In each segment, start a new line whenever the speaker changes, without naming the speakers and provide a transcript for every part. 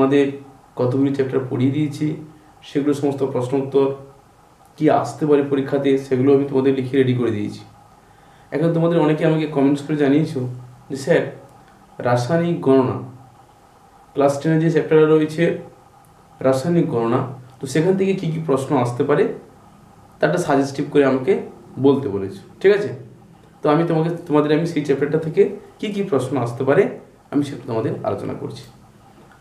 তোমাদের কতগুলি চ্যাপ্টার পড়িয়ে দিয়েছি, সেগুলো সমস্ত প্রশ্ন উত্তর কী আসতে পারে পরীক্ষাতে সেগুলো আমি তোমাদের লিখে রেডি করে দিয়েছি। এখন তোমাদের অনেকে আমাকে কমেন্টস করে জানিয়েছো যে স্যার রাসায়নিক গণনা ক্লাস 10 যে চ্যাপ্টার রয়েছে রাসায়নিক গণনা, তো সেখান থেকে কী কী প্রশ্ন আসতে পারে তাটা সাজেস্টিভ করে আমাকে বলতে বলেছো, ঠিক আছে? তো আমি তোমাদের সেই চ্যাপ্টারটা থেকে কী কী প্রশ্ন আসতে পারে আমি সেটা তোমাদের আলোচনা করছি।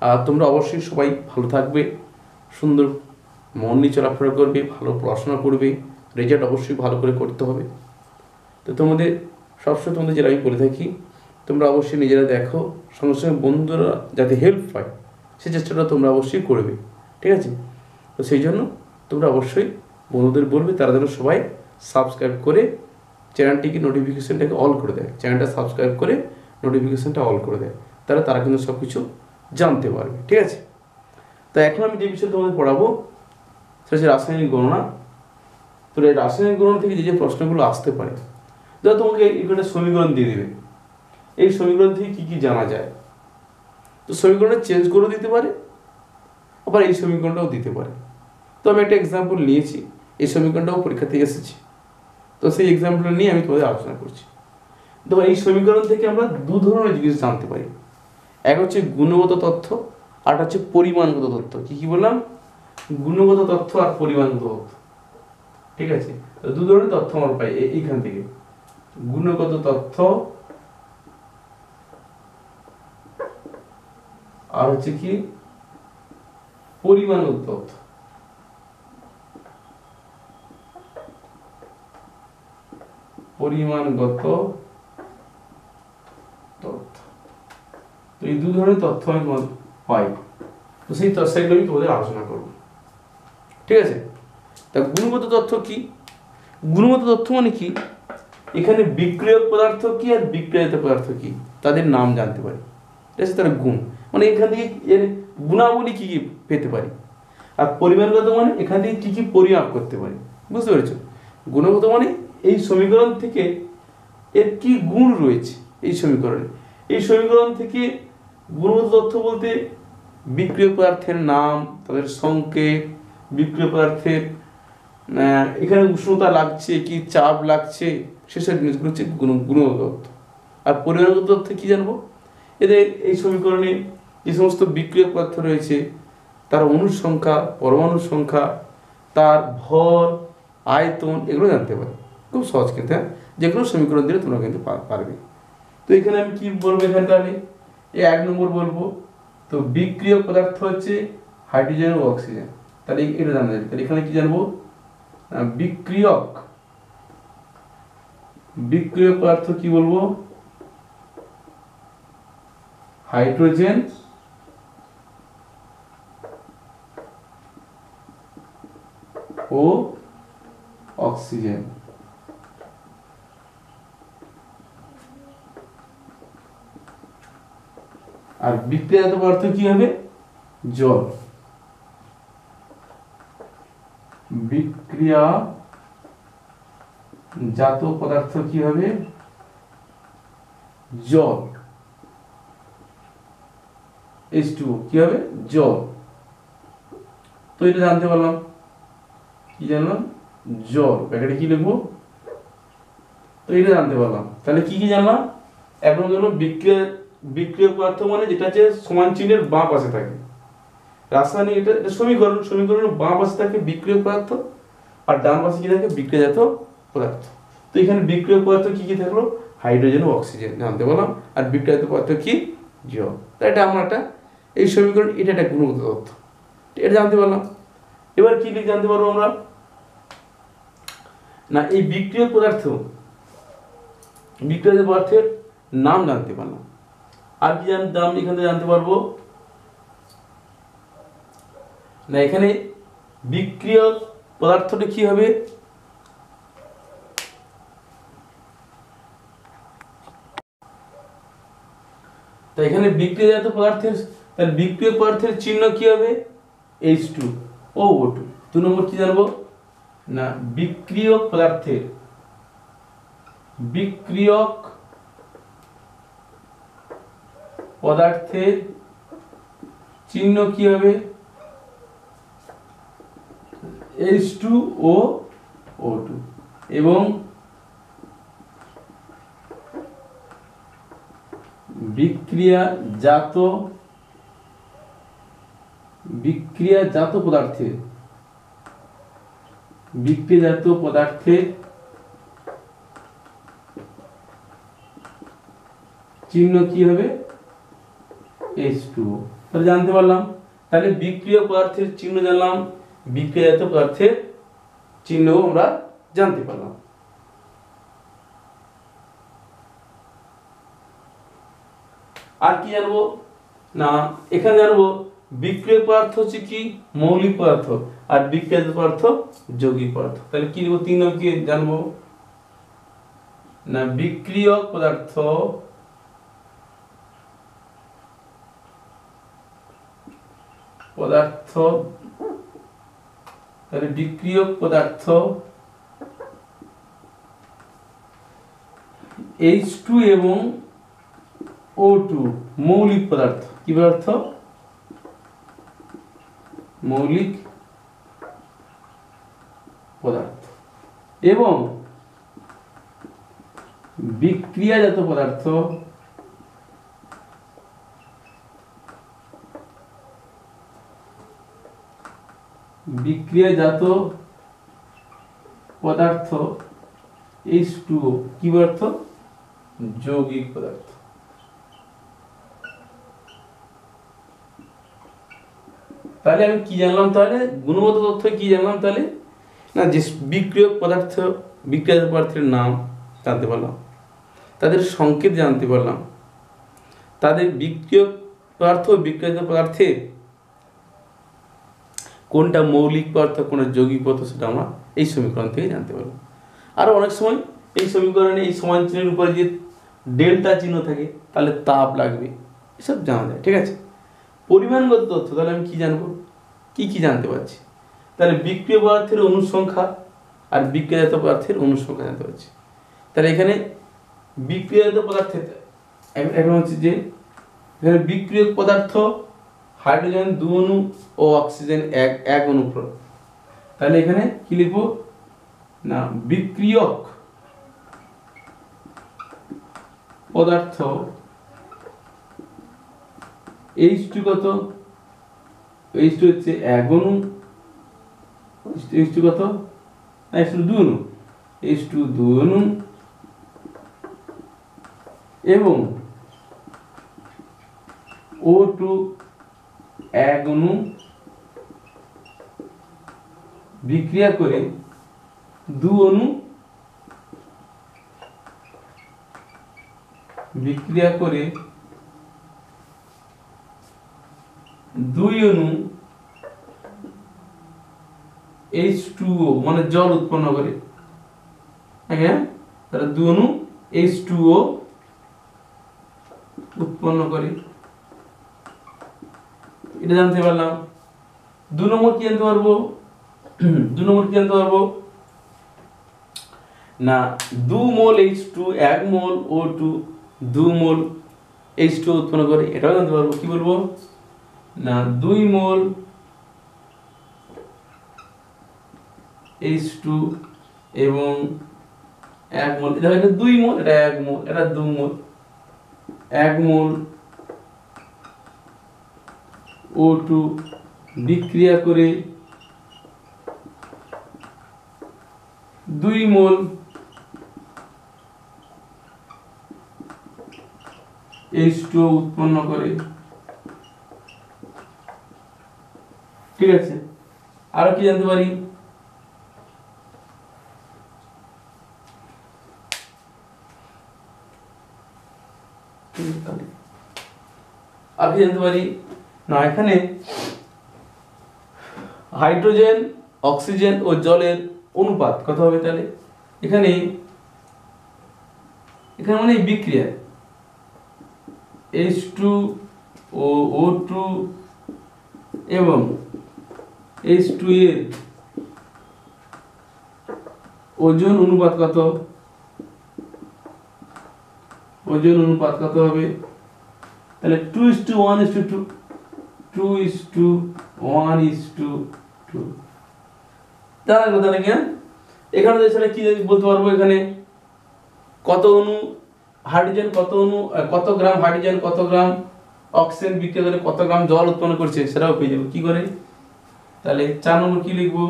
আর তোমরা অবশ্যই সবাই ভালো থাকবে, সুন্দর মন নিয়ে চলাফেরা করবে, ভালো পড়াশোনা করবে, রেজাল্ট অবশ্যই ভালো করে করতে হবে। তো তোমাদের সবসময় তোমাদের যেটা আমি বলে থাকি, তোমরা অবশ্যই নিজেরা দেখো, সঙ্গে সঙ্গে বন্ধুরা যাতে হেল্প পায় সে চেষ্টাটা তোমরা অবশ্যই করবে, ঠিক আছে? তো সেই জন্য তোমরা অবশ্যই বন্ধুদের বলবে তারা যেন সবাই সাবস্ক্রাইব করে চ্যানেলটিকে নোটিফিকেশানটাকে অল করে দেয়, চ্যানেলটা সাবস্ক্রাইব করে নোটিফিকেশানটা অল করে দেয়, তারা কিন্তু সব কিছু জানতে পারবে, ঠিক আছে? তো এখন আমি যে বিষয়ে তোমাদের পড়াবো সেটা হচ্ছে রাসায়নিক গণনা। তো এই রাসায়নিক গণনা থেকে যে প্রশ্নগুলো আসতে পারে, ধরো তোমাকে একটা সমীকরণ দিয়ে দেবে, এই সমীকরণ থেকে কী কী জানা যায়, তো সমীকরণটা চেঞ্জ করে দিতে পারে, আবার এই সমীকরণটাও দিতে পারে। তো আমি একটা এক্সাম্পল নিয়েছি, এই সমীকরণটাও পরীক্ষাতে এসেছে, তো সেই এক্সাম্পল নিয়ে আমি তোমাদের আলোচনা করছি। দেখো এই সমীকরণ থেকে আমরা দু ধরনের জিনিস জানতে পারি, এক হচ্ছে গুণগত তথ্য আর হচ্ছে পরিমাণগত তথ্য। কি বললাম? গুণগত তথ্য আর পরিমাণগত তথ্য, ঠিক আছে? তো দু ধরনের তথ্য আমরা পাই এইখান থেকে, গুণগত তথ্য আর হচ্ছে কি পরিমাণগত তথ্য। পরিমাণগত তথ্য, তো এই দু ধরনের তথ্য আমি তোমাদের পাই, তো সেই তথ্যগুলো আমি তোমাদের আলোচনা করব, ঠিক আছে? তা গুণগত তথ্য কি? গুণগত তথ্য মানে কি, এখানে বিক্রিয়ক পদার্থ কি আর বিক্রিয়িত পদার্থ কি তাদের নাম জানতে পারি, ঠিক আছে? তার গুণ মানে এখান থেকে এর গুণাবলী কি কি পেতে পারি। আর পরিমাণগত মানে এখান থেকে কি কি পরিমাপ করতে পারি, বুঝতে পেরেছো? গুণগত মানে এই সমীকরণ থেকে এর কি গুণ রয়েছে এই সমীকরণে, এই সমীকরণ থেকে গুণগত তথ্য বলতে বিক্রিয়ক পদার্থের নাম, তাদের সংকেত, বিক্রিয়ক পদার্থের এখানে উষ্ণতা লাগছে কি চাপ লাগছে সেসব জিনিসগুলো হচ্ছে গুণগত তথ্য। আর পরিমাণগত তথ্য কি জানবো, এদের এই সমীকরণে যে সমস্ত বিক্রিয়ক পদার্থ রয়েছে তার অণুর সংখ্যা, পরমাণুর সংখ্যা, তার ভর, আয়তন, এগুলো জানতে পারি। খুব সহজ কিন্তু, হ্যাঁ, যে কোনো সমীকরণ দিলে তোমরা কিন্তু পারবে। তো এখানে আমি কি বলবো, এখানে তাহলে এই 1 নম্বর বলবো, তো বিক্রিয়ক পদার্থ হচ্ছে হাইড্রোজেন ও অক্সিজেন, তাহলে এটা জানা যাবে। তাহলে এখানে কি জানবো, বিক্রিয়ক পদার্থ কি বলবো, হাইড্রোজেন ও অক্সিজেন। আর বিক্রিয়াজাত পদার্থ কি হবে, জল। বিক্রিয়াজাত পদার্থ কি হবে, জল। H2O কি হবে, জল। তো এটা জানতে পারলাম, কি জানলাম, জল। ব্র্যাকেটে কি লিখবো, তো এটা জানতে পারলাম। তাহলে কি কি জানলাম, এখন হলো বিক্রিয়ক পদার্থ মানে যেটা হচ্ছে সমান চিহ্নের বাঁ পাশে থাকে, রাসায়নিক এটা সমীকরণের বাঁ পাশে থাকে বিক্রিয়ক পদার্থ আর ডান পাশে কি থাকে, বিক্রিয়াজাত পদার্থ। তো এখানে বিক্রিয়ক পদার্থ কি কি থাকলো, হাইড্রোজেন ও অক্সিজেন জানতে পারলাম, আর বিক্রিয়াজাত পদার্থ কি, জল। তাই এটা আমার একটা এই সমীকরণ, এটা একটা গুণগত তথ্য, এটা জানতে পারলাম। এবার কি জানতে পারবো আমরা না, এই বিক্রিয়ক পদার্থের নাম জানতে পারলাম। আর কি নাম এখানে জানতে পারবো না, এখানে বিক্রিয়ক পদার্থটা কি হবে, তো এখানে বিক্রিয়াজাত পদার্থের, তাহলে বিক্রিয়ক পদার্থের চিহ্ন কি হবে, H2O2। 2 নম্বর কি জানবো না, বিক্রিয়ক পদার্থের চিহ্ন কি হবে H2O2 এবং বিক্রিয়াজাত পদার্থের চিহ্ন কি হবে H2O। তাহলে জানতে পারলাম, তাহলে বিক্রিয়ক পদার্থের চিহ্ন জানলাম, বিক্রিয়াজাত পদার্থের চিহ্নও আমরা জানতে পারলাম। আর কি জানবো না, এখানে জানবো বিক্রিয়ক পদার্থ হচ্ছে কি মৌলিক পদার্থ আর বিক্রিয়াজাত পদার্থ যৌগিক পদার্থ। তাহলে কি দেবো 3 নম্বর কি জানবো না, বিক্রিয়ক পদার্থ তাহলে বিক্রিয়ক পদার্থ H2 এবং O2 মৌলিক পদার্থ। কি পদার্থ? মৌলিক পদার্থ। এবং বিক্রিয়াজাত পদার্থ H2O কি পদার্থ? যৌগিক পদার্থ। তাহলে আমি কি জানলাম, তাহলে গুণগত তথ্য কি জানলাম, তাহলে না যে বিক্রিয়ক পদার্থ বিক্রিয়াজাত পদার্থের নাম জানতে পারলাম, তাদের সংকেত জানতে পারলাম, তাদের বিক্রিয়ক পদার্থ বিক্রিয়াজাত পদার্থে কোনটা মৌলিক পদার্থ কোনটা যৌগিক পদার্থ সেটা আমরা এই সমীকরণ থেকে জানতে পারলাম। আরও অনেক সময় এই সমীকরণে এই সমান চিহ্নের উপরে যে ডেল্টা চিহ্ন থাকে তাহলে তাপ লাগবে, এসব জানা যায়। ঠিক আছে, পরিমাণগত তথ্য তাহলে আমি কি জানবো, কি জানতে পারছি, তাহলে বিক্রিয় পদার্থের অণুর সংখ্যা আর বিক্রিয়াজাত পদার্থের অণুর সংখ্যা জানতে পারছি। তাহলে এখানে বিক্রিয়াজাত পদার্থের এখন হচ্ছে যে এখানে বিক্রিয়ক পদার্থ হাইড্রোজেন 2 অণু ও অক্সিজেন 1 অণু। তাহলে এখানে কি লিখবো না, বিক্রিয়ক পদার্থ H2 কত, H2 হচ্ছে 1 অণু, H2 কত না H2 2 অণু, H2 2 অণু এবং O2 1 অণু বিক্রিয়া করে 2 অণু H2O মানে জল উৎপন্ন করে। হ্যাঁ, তাহলে 2 অণু H2O উৎপন্ন করে, এটা জানতে পারলাম। 2 নম্বর কি জানতে পারবো, 2 নম্বর কি জানতে পারবো না, 2 মোল H2 1 মোল O2 2 মোল H2O উৎপন্ন করে, এটাও জানতে পারবো। কি বলবো না, 2 মোল H2 এবং 1 মোল, এটা 2 মোল, এটা 1 মোল, এটা 2 মোল, 1 মোল O2 বিক্রিয়া করে 2 মোল H2O উৎপন্ন করে। ঠিক আছে, আরো কি জানতে পারি, আর কি জানতে পারি না, এখানে হাইড্রোজেন অক্সিজেন ও জলের অনুপাত কত হবে, তাহলে এখানে মানে বিক্রিয়া H2 ও O2 এবং H2 এর ওজন অনুপাত কত, ওজন অনুপাত কত হবে, তাহলে 2:1:2 2:1:2 জানার কথা নাকি? হ্যাঁ, এখানে এছাড়া কি বলতে পারবো, এখানে কত অণু হাইড্রোজেন, কত অণু কত গ্রাম হাইড্রোজেন, কত গ্রাম অক্সিজেন বিক্রিয়া করে কত গ্রাম জল উৎপন্ন করছে সেটাও পেয়ে যাবো। কি করে? তাহলে 4 নম্বর কি লিখবো?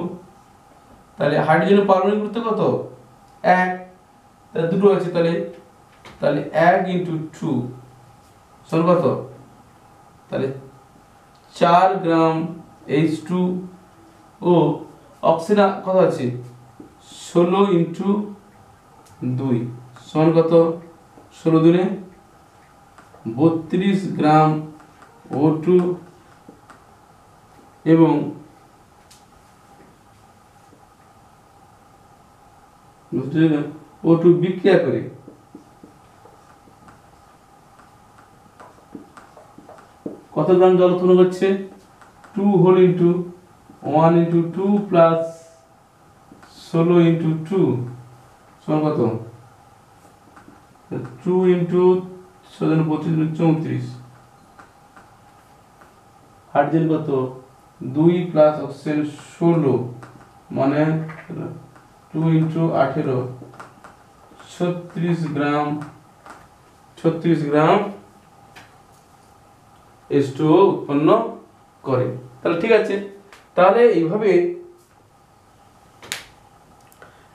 তাহলে হাইড্রোজেনের পারমাণবিক গুরুত্ব কত? 1, তাহলে দুটো আছে, তাহলে 1 × 2 সমান কত? তাহলে 4 গ্রাম H2 ও অক্সিজেন কত আছে? 16 × 2 সমান কত? 16 দুনে 32 গ্রাম O2 এবং O2 বিক্রিয়া করে কত গ্রাম জল উৎপন্ন করছে? 2 হোল ইন্টু 1 × 2 প্লাস 16 × 2 সমান কত? 2 × 32 হাইড্রোজেন কত? 2 প্লাস অক্সিজেন 16 মানে 2 × 18 36 গ্রাম H2O উৎপন্ন করে। তাহলে ঠিক আছে, তাহলে এইভাবে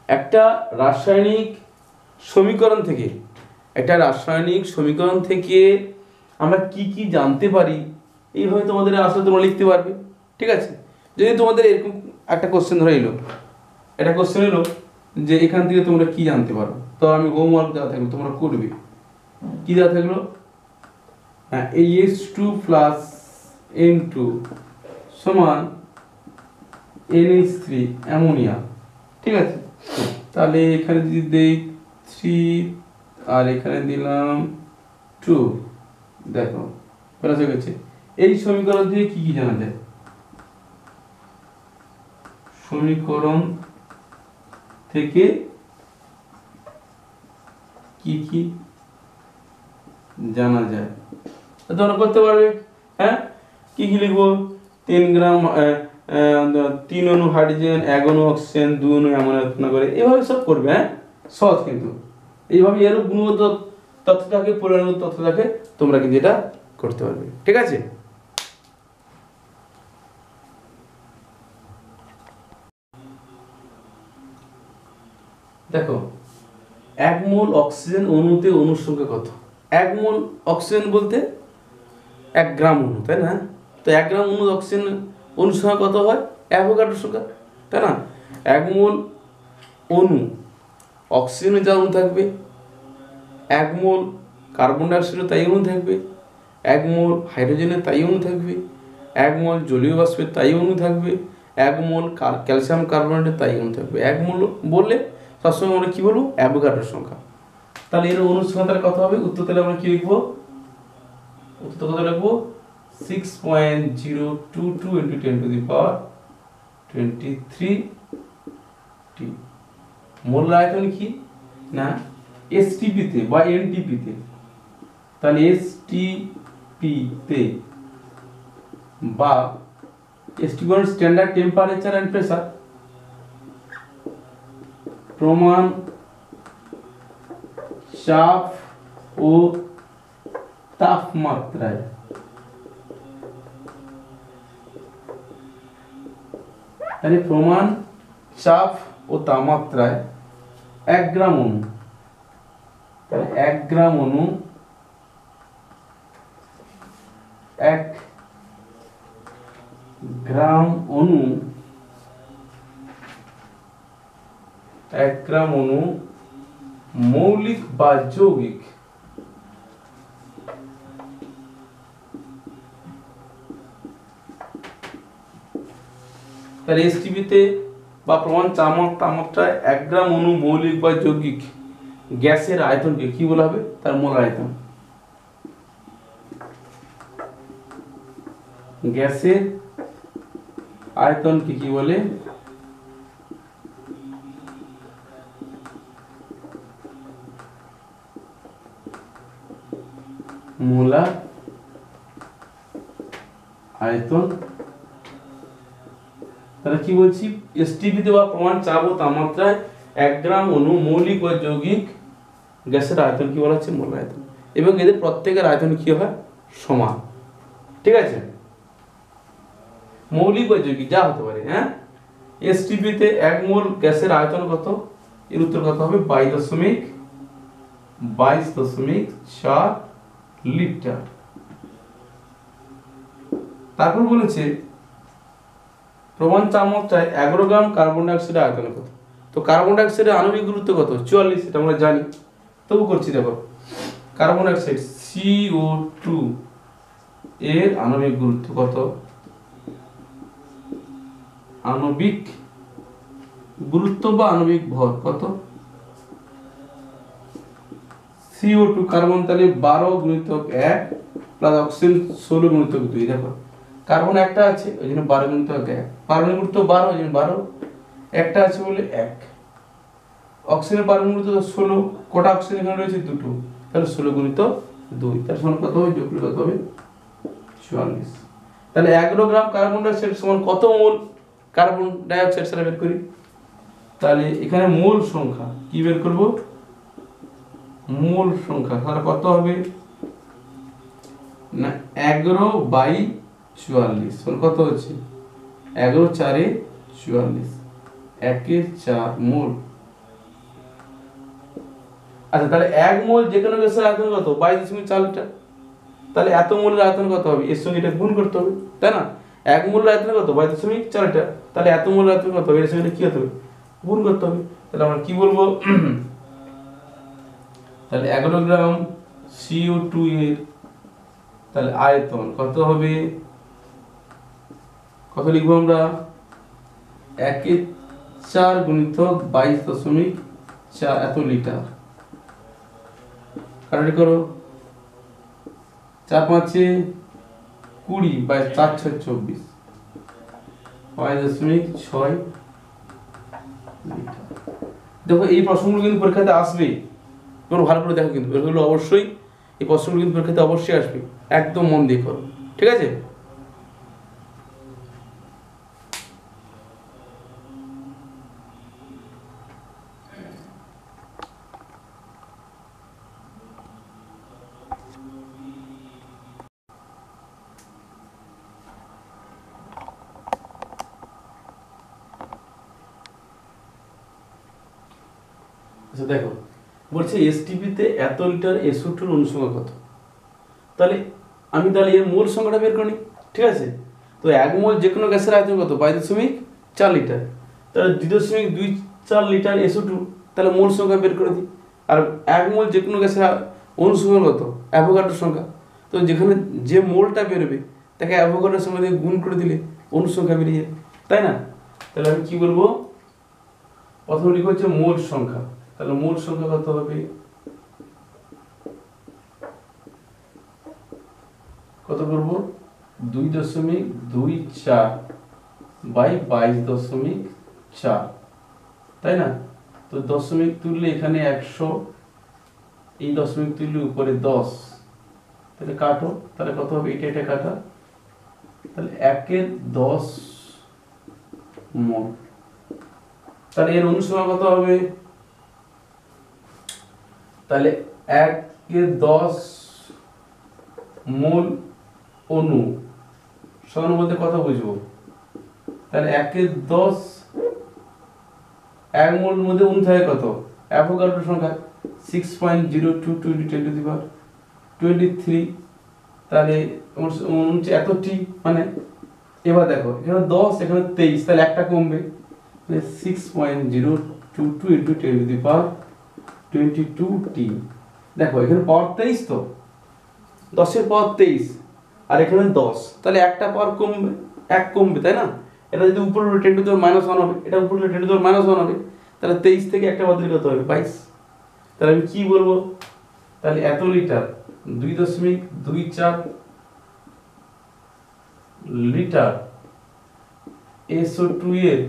একটা রাসায়নিক সমীকরণ থেকে আমরা কি কি জানতে পারি এইভাবে তোমাদের আসলে তোমরা লিখতে পারবে। ঠিক আছে, যদি তোমাদের এরকম একটা কোশ্চেন ধরে এলো, একটা কোশ্চেন এলো যে এখান থেকে তোমরা কি জানতে পারো, তো আমি হোমওয়ার্ক দেওয়া থাকলো, তোমরা করবে। কি দেওয়া থাকলো? হ্যাঁ, H2 প্লাস N2 সমান NH3 অ্যামোনিয়া। ঠিক আছে, তাহলে এখানে যদি দেই 3 আর এখানে দিলাম 2, দেখো প্লাস হয়ে গেছে। এই সমীকরণ দিয়ে কি কি জানা যায়? সমীকরণ থেকে কি কি জানা যায় তোমরা করতে পারবে। হ্যাঁ, কি কি লিখবো? 3 গ্রাম 3 অণু হাইড্রোজেন, 1 অণু অক্সিজেন, 2 অণু অ্যামোনিয়া উৎপন্ন করে, এভাবে সব করবে। হ্যাঁ, সহজ কিন্তু এইভাবে এর গুণগত তথ্যটাকে, পরিমাণগত তথ্যটাকে তোমরা কিন্তু এটা করতে পারবে। ঠিক আছে, দেখো 1 মোল অক্সিজেন অণুতে অণুর সংখ্যা কত? 1 মোল অক্সিজেন বলতে 1 গ্রাম অণু, তাই না? তো 1 গ্রাম অণু অক্সিজেন অণুর সংখ্যা কত হয়? অ্যাভোগাড্রোর সংখ্যা, তাই না? 1 মোল অণু অক্সিজেনে যা অণু থাকবে, 1 মোল কার্বন ডাইঅক্সাইডে তাই অণু থাকবে, 1 মোল হাইড্রোজেনের তাই অণু থাকবে, 1 মোল জলীয় বাষ্পের তাই অণু থাকবে, 1 মোল ক্যালসিয়াম কার্বনেটের তাই অণু থাকবে। 1 মোল বললে সবসময় আমরা কি বলবো? অ্যাভোগাড্রোর সংখ্যা। তাহলে এর অণুর সংখ্যা তাহলে কত হবে? উত্তর তাহলে আমরা কি লিখবো? উত্তর কত লিখবো? 6.022 × 10⁻23 T। মোল আয়তন কি না এসটিপি তে বা এনটিপি তে, তাহলে এসটিপি তে বা এসটি কোন স্ট্যান্ডার্ড টেম্পারেচার এন্ড প্রেসার, প্রমাণ চাপ ও তাপমাত্রায়। তাহলে প্রমাণ চাপ ও তাপমাত্রায় 1 গ্রাম অণু, তাহলে 1 গ্রাম অণু 1 গ্রাম অণু 1 গ্রাম অণু মৌলিক বা যৌগিক তাহলে এসটিপিতে বা প্রমাণ তাপমাত্রায় 1 গ্রাম অণু মৌলিক বা যৌগিক গ্যাসের আয়তনকে কি বলা হবে? তার মোল আয়তন। গ্যাসের আয়তনকে কি বলে? মোলার আয়তন। তাহলে কি বলছি, এসটিপিতে বা প্রমাণ চাপ ও তাপমাত্রায় 1 গ্রাম অণু মৌলিক বা যৌগিক গ্যাসের আয়তন কি বলা হচ্ছে, মোল আয়তন, এবং এদের প্রত্যেকের আয়তন কি হয়, সমান। ঠিক আছে, মৌলিক বা যৌগিক যা হতে পারে। হ্যাঁ, এসটিপিতে 1 মোল গ্যাসের আয়তন কত, এর উত্তর কত হবে, 22.4 লিটার। তারপর বলেছে প্রমাণ তাপমাত্রায় 11 গ্রাম কার্বন ডাইঅক্সাইডের আয়তন কত। তো কার্বন ডাইঅক্সাইডের আণবিক গুরুত্ব কত, 44, এটা আমরা জানি, তবু করছি। দেখো কার্বন ডাইঅক্সাইড CO2 এর আণবিক গুরুত্ব কত, আণবিক গুরুত্ব বা আণবিক ভর কত, CO2 কার্বন তাহলে 12 গুণিতক 1 প্লাস অক্সিজেন 16 গুণিতক 2। দেখো কার্বন একটা আছে ওই জন্য 12 গুণিতক 1, পারমাণবিক গুরুত্ব 12 ওই জন্য 12, একটা আছে বলে 1, অক্সিজেনের পারমাণবিক গুরুত্ব 16, কটা অক্সিজেন এখানে রয়েছে, দুটো, তাহলে 16 গুণিতক 2, তার সমান কত হবে, যোগ করলে কত হবে, 44। তাহলে 11 গ্রাম কার্বন ডাইঅক্সাইড সমান কত মোল কার্বন ডাইঅক্সাইড সেটা বের করি। তাহলে এখানে মোল সংখ্যা কি বের করব, মোল সংখ্যা, তাহলে কত হবে না, 11/44 কত হচ্ছে, 11 4 44, 1 4 মোল। আচ্ছা, তাহলে 1 মোল যে কোনো গ্যাসের আয়তন কত, 22.4 লিটার। তাহলে এত মোলের আয়তন কত হবে, এর সঙ্গে এটা গুণ করতে হবে, তাই না। 1 মোলের আয়তন কত, 22.4 লিটার, তাহলে এত মোলের আয়তন কত হবে, এর সঙ্গে কি হতে হবে, গুণ করতে হবে। তাহলে আমরা কি বলবো, তাহলে 11 গ্রাম CO2 এর তাহলে আয়তন কত হবে, কত লিখবো আমরা, 1/4 গুণিতক 22.4 এত লিটার। কাটাকাটি করো, 4 5 20 বাই 4 6 24, 5.6 লিটার। দেখো এই প্রশ্নগুলো কিন্তু পরীক্ষাতে আসবে, তোমরা ভালো করে দেখো, কিন্তু এগুলো অবশ্যই, এই প্রশ্নগুলো কিন্তু পরীক্ষাতে অবশ্যই আসবে, একদম মন দিয়ে করো, ঠিক আছে। আচ্ছা দেখো বলছে এসটিপিতে এত লিটার SO2 এর অনুসংখ্যা কত। তাহলে আমি তাহলে এর মোল সংখ্যাটা বের করি, ঠিক আছে। তো 1 মোল যে কোনো গ্যাসের আয়তন কত, 22.4 লিটার, তাহলে 2.24 লিটার SO2, তাহলে মোল সংখ্যা বের করে দিই। আর 1 মোল যে কোনো গ্যাসের অনুসংখ্যা কত, অ্যাভোগাড্রো সংখ্যা, তো যেখানে যে মোলটা বেরোবে তাকে অ্যাভোগাড্রোর সংখ্যা দিয়ে গুণ করে দিলে অনুসংখ্যা বেরিয়ে যাবে, তাই না। তাহলে আমি কি বলবো, প্রথম লিখব হচ্ছে মোল সংখ্যা, তাহলে মোল সংখ্যা কত হবে, কত করব, 2.24 বাই 22.4, তাই না। তো দশমিক তুললে এখানে 100, এই দশমিক তুললে উপরে 10, তাহলে কাটো, তাহলে কত হবে, এটা কাটা, তাহলে 1/10 মোল। তাহলে এর অনুসংখ্যা কত হবে, তাহলে 1/10 মোল অণু সমান বলতে কত বুঝবো, তাহলে 1/10, 1 মোল মধ্যে অণু থাকে কত, অ্যাভোগাড্রো সংখ্যা 6.02 × 10⁻23, তাহলে এতটি, মানে এবার দেখো এখানে 10 এখানে 23, তাহলে একটা কমবে, তাহলে 6.022 × 10⁻22t। দেখো এখানে পাওয়ার 23, তো 10 এর পাওয়ার 23 আর এখানে 10, তাহলে একটা পাওয়ার কমবে, 1 কমবে, তাই না। এটা যদি উপরে 10⁻1 হবে, এটা উপরে 10⁻1 হবে, তাহলে 23 থেকে একটা বাদ দিলে কত হবে, 22। তাহলে আমি কি বলবো, তাহলে এত লিটার 2.24 লিটার SO2 এর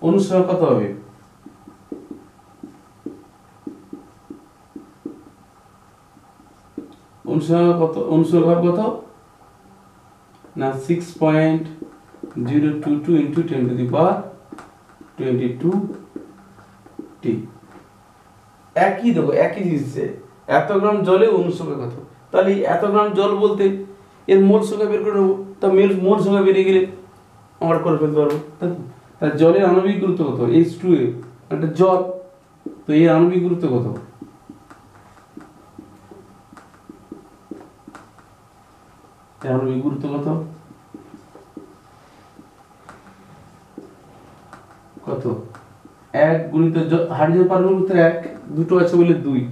অনুসংখ্যা কত হবে, অনুসংখ্যা কত, না 6.022 ইন্টু 10^22 টি। একই দেখো, একই জিনিসে এত গ্রাম জলে অণুর সংখ্যা কত, তাহলে এত গ্রাম জল বলতে এর মোল সংখ্যা বের করে নেবো। তা মোল সংখ্যা বেরিয়ে গেলে আমরা করে ফেলতে পারবো। তা জলের আণবিক গুরুত্ব কত, H2 একটা জল, তো এর আণবিক গুরুত্ব কত, আণবিক গুরুত্ব কত, কত 1 গুণিত হাইড্রোজেন পারমাণবিক গুরুত্ব 1, দুটো আছে বলে 2,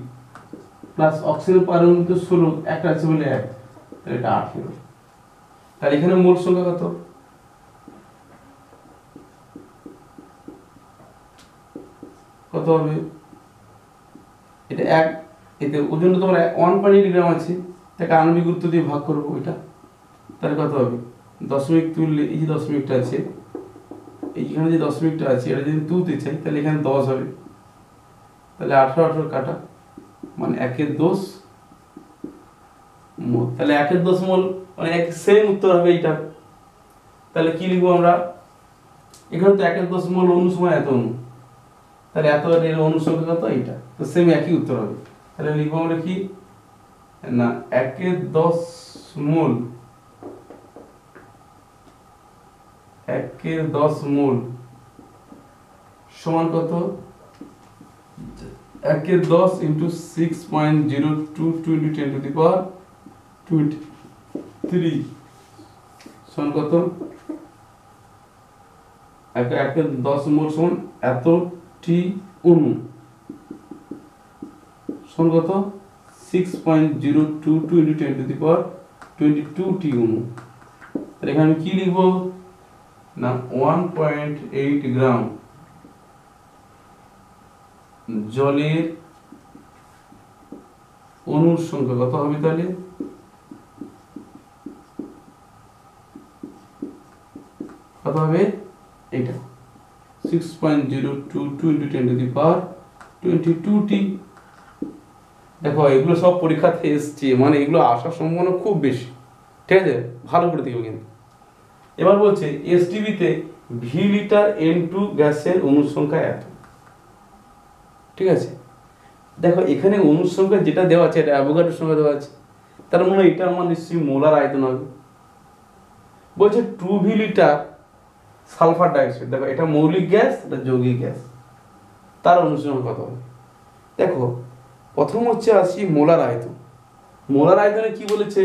প্লাস অক্সিজেন পারমাণবিক গুরুত্ব 16, একটা আছে বলে 1, তাহলে এটা 18। তাহলে এখানে মোল সংখ্যা কত, কত হবে, এটা 1, এতে ওজন তোমার 1.8 গ্রাম আছে, তাকে আণবিক গুরুত্ব দিয়ে ভাগ করবো এটা, তাহলে কত হবে, দশমিক তুললে এই যে দশমিকটা আছে, এইখানে যে দশমিকটা আছে এটা যদি তুলতে চাই তাহলে এখানে 10 হবে, তাহলে 18 কাটা, মানে 1/10 মোল। তাহলে 1/10 মোল মানে সেম উত্তর হবে এইটা। তাহলে কি লিখবো আমরা, এখানে তো 1/10 মোল অণু সময় এত অণু, তাহলে এত এর অণু সংখ্যা কত, এইটা তো সেম একই উত্তর হবে। তাহলে লিখবো আমরা কি না 1/10 মোল, 1/10 মোল সমান কত, 1/10 ইন্টু 6.022 ইন্টু 10^23 সমান কত, 1/10 মোল সমান এতটি অণু সমান কত 6.022 ইন্টু 10^22 টি অণু। তাহলে এখানে আমি কি লিখবো না 1.8 গ্রাম জলের অণুর সংখ্যা কত হবে, তাহলে কত হবে এইটা 6.022 ইন্টু 10^22 টি। দেখো এগুলো সব পরীক্ষাতে এসছে, মানে এগুলো আসার সম্ভাবনা খুব বেশি, ঠিক আছে, ভালো করে দেখো কিন্তু। এবার বলছে এসটিবিতে ভি লিটার N2 গ্যাসের অণুর সংখ্যা এত, ঠিক আছে। দেখো এখানে অণুর সংখ্যা যেটা দেওয়া আছে এটা অ্যাভোগাড্রোর সংখ্যা দেওয়া আছে, তার মানে এটা আমার নিশ্চয়ই মোলার আয়তন হবে। বলছে 2V লিটার সালফার ডাইঅক্সাইড, দেখো এটা মৌলিক গ্যাস, এটা যৌগিক গ্যাস, তার অণুর সংখ্যা কত হবে। দেখো প্রথম হচ্ছে আসি মোলার আয়তন। মোলার আয়তনে কি বলেছে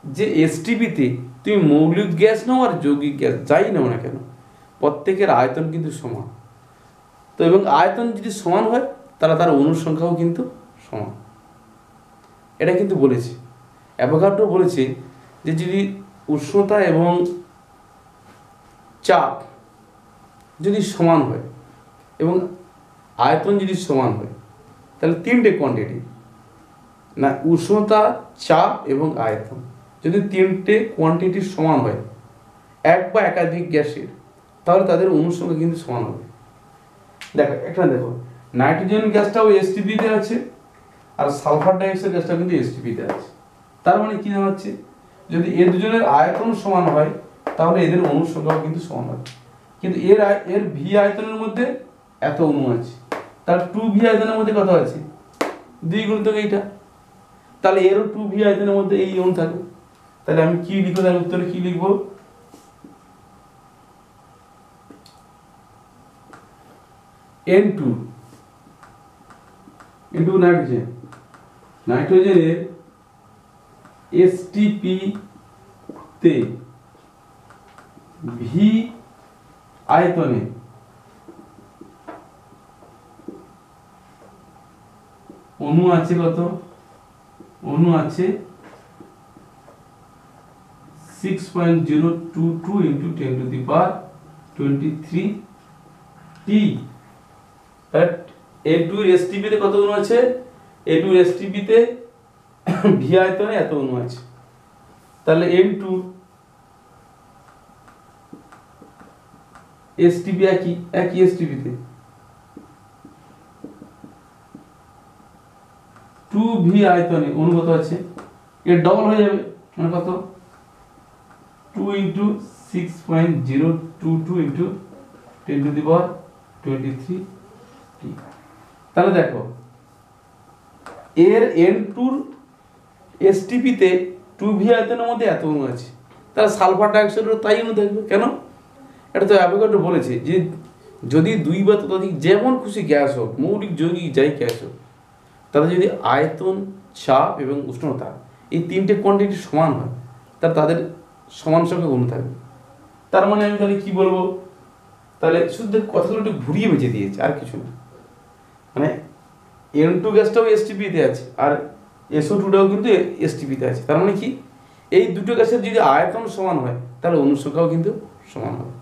যে এসটিবিতে তুমি মৌলিক গ্যাস নাও আর যৌগিক গ্যাস যাই নাও না কেন, প্রত্যেকের আয়তন কিন্তু সমান। তো এবং আয়তন যদি সমান হয় তাহলে তার অণুর সংখ্যাও কিন্তু সমান, এটা কিন্তু বলেছে। অ্যাভোগাড্রো বলেছে যে যদি উষ্ণতা এবং চাপ যদি সমান হয় এবং আয়তন যদি সমান হয় তাহলে তিনটে কোয়ান্টিটি, না উষ্ণতা, চাপ এবং আয়তন যদি তিনটে কোয়ান্টিটি সমান হয় এক বা একাধিক গ্যাসের, তাহলে তাদের অণুর সংখ্যা কিন্তু সমান হবে। দেখো এখানে দেখো নাইট্রোজেন গ্যাসটাও এসটিপিতে আছে আর সালফার ডাইঅক্সাইড গ্যাসটাও কিন্তু এসটিপিতে আছে। তার মানে কি দাঁড়াচ্ছে, যদি এর দুজনের আয়তন সমান হয় তাহলে এদের অণুর সংখ্যাও কিন্তু সমান হবে। কিন্তু এর ভি আয়তনের মধ্যে এত অণু আছে, তার 2V আয়তনের মধ্যে কত আছে 2 গুণিতক এইটা, তাহলে এরও 2V আয়তনের মধ্যে এই অণু থাকবে। তাহলে আমি কি লিখবো, তার উত্তরে কি লিখবো, N2 ইন্টু নাইট্রোজেন, নাইট্রোজেনের এসটিপি তে ভি আয়তনে অণু আছে কত, অণু আছে 6.022 ইন্টু 10^23 টি। A2 এর এসটিপি তে কত অণু আছে, A2 এর এসটিপি তে ভি আয়তনে এত অণু আছে, তাহলে N2 এসটিপি একই এসটিপি তে 2V আয়তনে অণু কত আছে, এর ডবল হয়ে যাবে, মানে কত 2 ইন্টু 6.022 ইন্টু 10 টু দি পাওয়ার 23 টি। তাহলে দেখো এর N2 এসটিপিতে 2V আয়তনের মধ্যে এত অণু আছে, তাহলে সালফার ডাইঅক্সাইডেরও তাই অণু থাকবে। কেন? এটা তো অ্যাভোগাড্রো বলেছে যে যদি 2 বা ততোধিক যেমন খুশি গ্যাস হোক, মৌলিক যৌগিক যাই গ্যাস হোক, তাদের যদি আয়তন, চাপ এবং উষ্ণতা এই তিনটে কোয়ান্টিটি সমান হয়, তাদের সমান সংখ্যক অণু থাকবে। তার মানে আমি তাহলে কি বলবো, তাহলে শুধু কথাগুলো একটু ঘুরিয়ে বেঁচে দিয়েছে, আর কিছু না। মানে N2 গ্যাসটাও এসটিপিতে আছে আর SO2টাও কিন্তু এসটিপিতে আছে। তার মানে কি, এই দুটো গ্যাসের যদি আয়তন সমান হয় তাহলে অণু সংখ্যাও কিন্তু সমান হবে।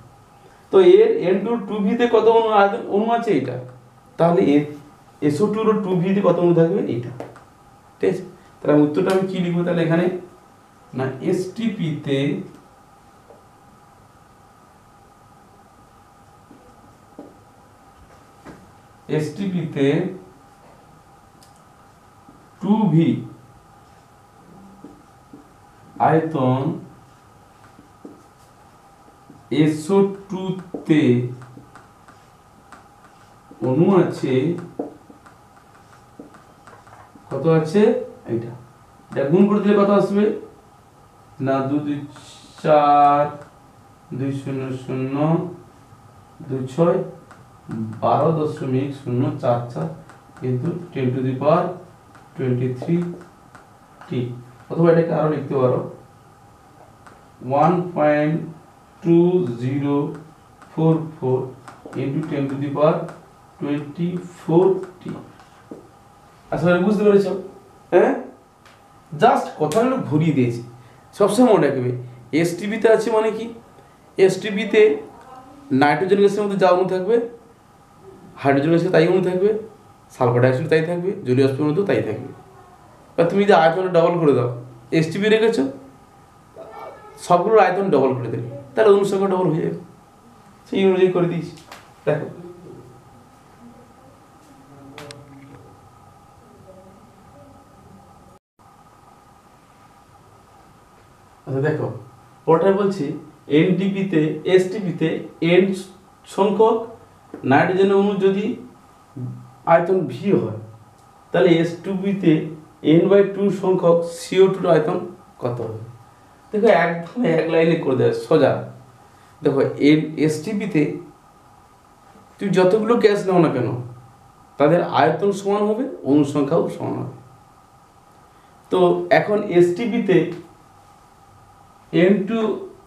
তো এর N2 2V-তে কত অণু আছে এইটা, তাহলে SO2 এর 2V-তে কত অণু থাকবে এইটা। ঠিক আছে, তাহলে উত্তরটা আমি কি লিখবো তাহলে এখানে, না এসটিপিতে এসটিপিতে 2V আয়তন SO2-তে অণু আছে কত আছে এইটা, এটা গুণ করে দিলে কত আসবে না 2 2 4 2 0 0 2 6 12.044 কিন্তু 10 টু দি পাওয়ার 23 টি। অথবা এটাকে আরো লিখতে পারো 1.2044 ইন্টু 10 টু দি পাওয়ার 24 টি। আসলে বুঝতে পেরেছো? হ্যাঁ, জাস্ট কথাগুলো ঘুরিয়ে দিয়েছি। সবসময় মনে রাখবে এসটিপিতে আছে মানে কি, এসটিপিতে নাইট্রোজেন গ্যাসের মধ্যে যা অণু থাকবে, হাইড্রোজেন গ্যাসের তাই অণু থাকবে, সালফার ডাইঅক্সাইড তাই থাকবে, জলীয় বাষ্পের মধ্যেও তাই থাকবে। বা তুমি যদি আয়তনটা ডবল করে দাও, এসটিপি রেখেছো, সবগুলোর আয়তন ডবল করে দেবে, তাহলে অণু সংখ্যা ডবল হয়ে যাবে। সেই অনুযায়ী করে দিয়েছি। দেখো আচ্ছা, দেখো ওটা বলছি এনটিপিতে এসটিপিতে এন সংখ্যক নাইট্রোজেন অণু যদি আয়তন ভি হয়, তাহলে S2P-তে N/2 সংখ্যক CO2 আয়তন কত হবে? দেখো একদম এক লাইনে করে দেয় সোজা। দেখো STP-তে তুমি যতগুলো গ্যাস নাও না কেন, তাদের আয়তন সমান হবে, অণু সংখ্যাও সমান হবে। তো এখন STP-তে N2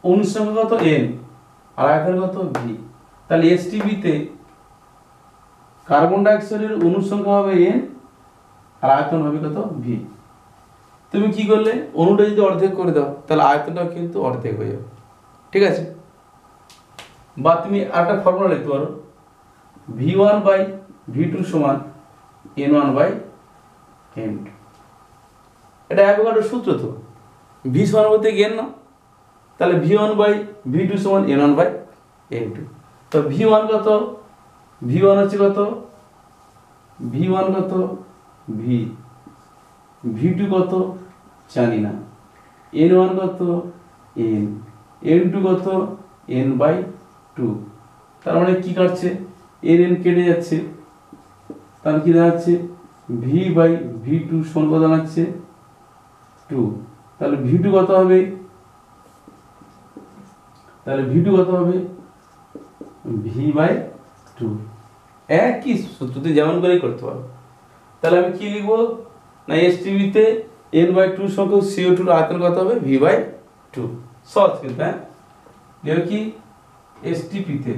অণু সংখ্যা কত N আর আয়তন কত V, তাহলে STP-তে কার্বন ডাইঅক্সাইডের অণু সংখ্যা হবে N আর আয়তন হবে কত V। তুমি কি করলে, অণুটা যদি অর্ধেক করে দাও তাহলে আয়তনটাও কিন্তু অর্ধেক হয়ে যাবে। ঠিক আছে, বা তুমি আরেকটা ফর্মুলা লিখতে পারো, V1/V2 সমান N1/N2। এটা অ্যাভোগাড্রোর সূত্র। তো V সমান বলতে N না, তাহলে V1/V2 সমান N1/N2। তো V1 কত, V1 হচ্ছে কত, V1 কত V, V2 কত জানি না, N1 কত N, N2 কত N/2। তার মানে কি কাটছে, N কেটে যাচ্ছে, তাহলে কি দাঁড়াচ্ছে V/V2 সমান কত দাঁড়াচ্ছে 2। তাহলে V2 কত হবে, তাহলে V2 কত হবে V/2। একই সূত্রতে যেমন করেই করতে পারো। তাহলে আমি কি লিখবো না, STP-তে N/2 সংখ্যক CO2 এর আয়তন কত হবে V/2। সহজ কিন্তু। হ্যাঁ, দেখো কি STP-তে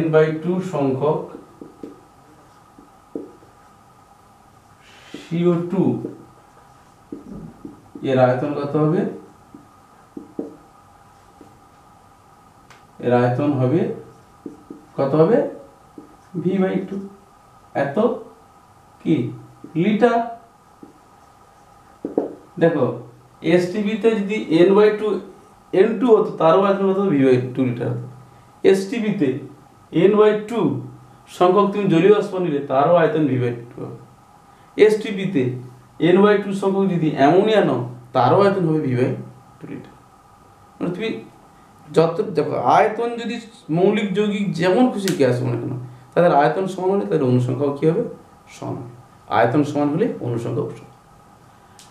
N/2 সংখ্যক CO2 এর আয়তন কত হবে, এর আয়তন হবে কত হবে V/2। এত কি লিটার। দেখো STP-তে যদি N/2 N2 হতো, তারও আয়তন হতো V/2 লিটার হতো। STP-তে N/2 সংখ্যক তুমি জলীয় বাষ্প নিলে তারও আয়তন V/2 হবে। STP-তে n/2 সংখ্যক যদি অ্যামোনিয়া নাও তারও আয়তন হবে v/2 লিটার। মানে তুমি যত দেখো আয়তন যদি মৌলিক যৌগিক যেমন খুশি গ্যাস মনে কেন তাদের আয়তন সমান হলে তাদের অনুসংখ্যাও কী হবে সমান হবে। আয়তন সমান হলে অনুসংখ্যাও সমান।